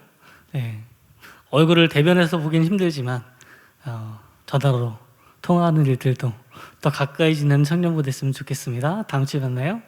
얼굴을 대변해서 보긴 힘들지만 전화로 통화하는 일들도 더 가까이 지내는 청년부 됐으면 좋겠습니다. 다음 주에 만나요.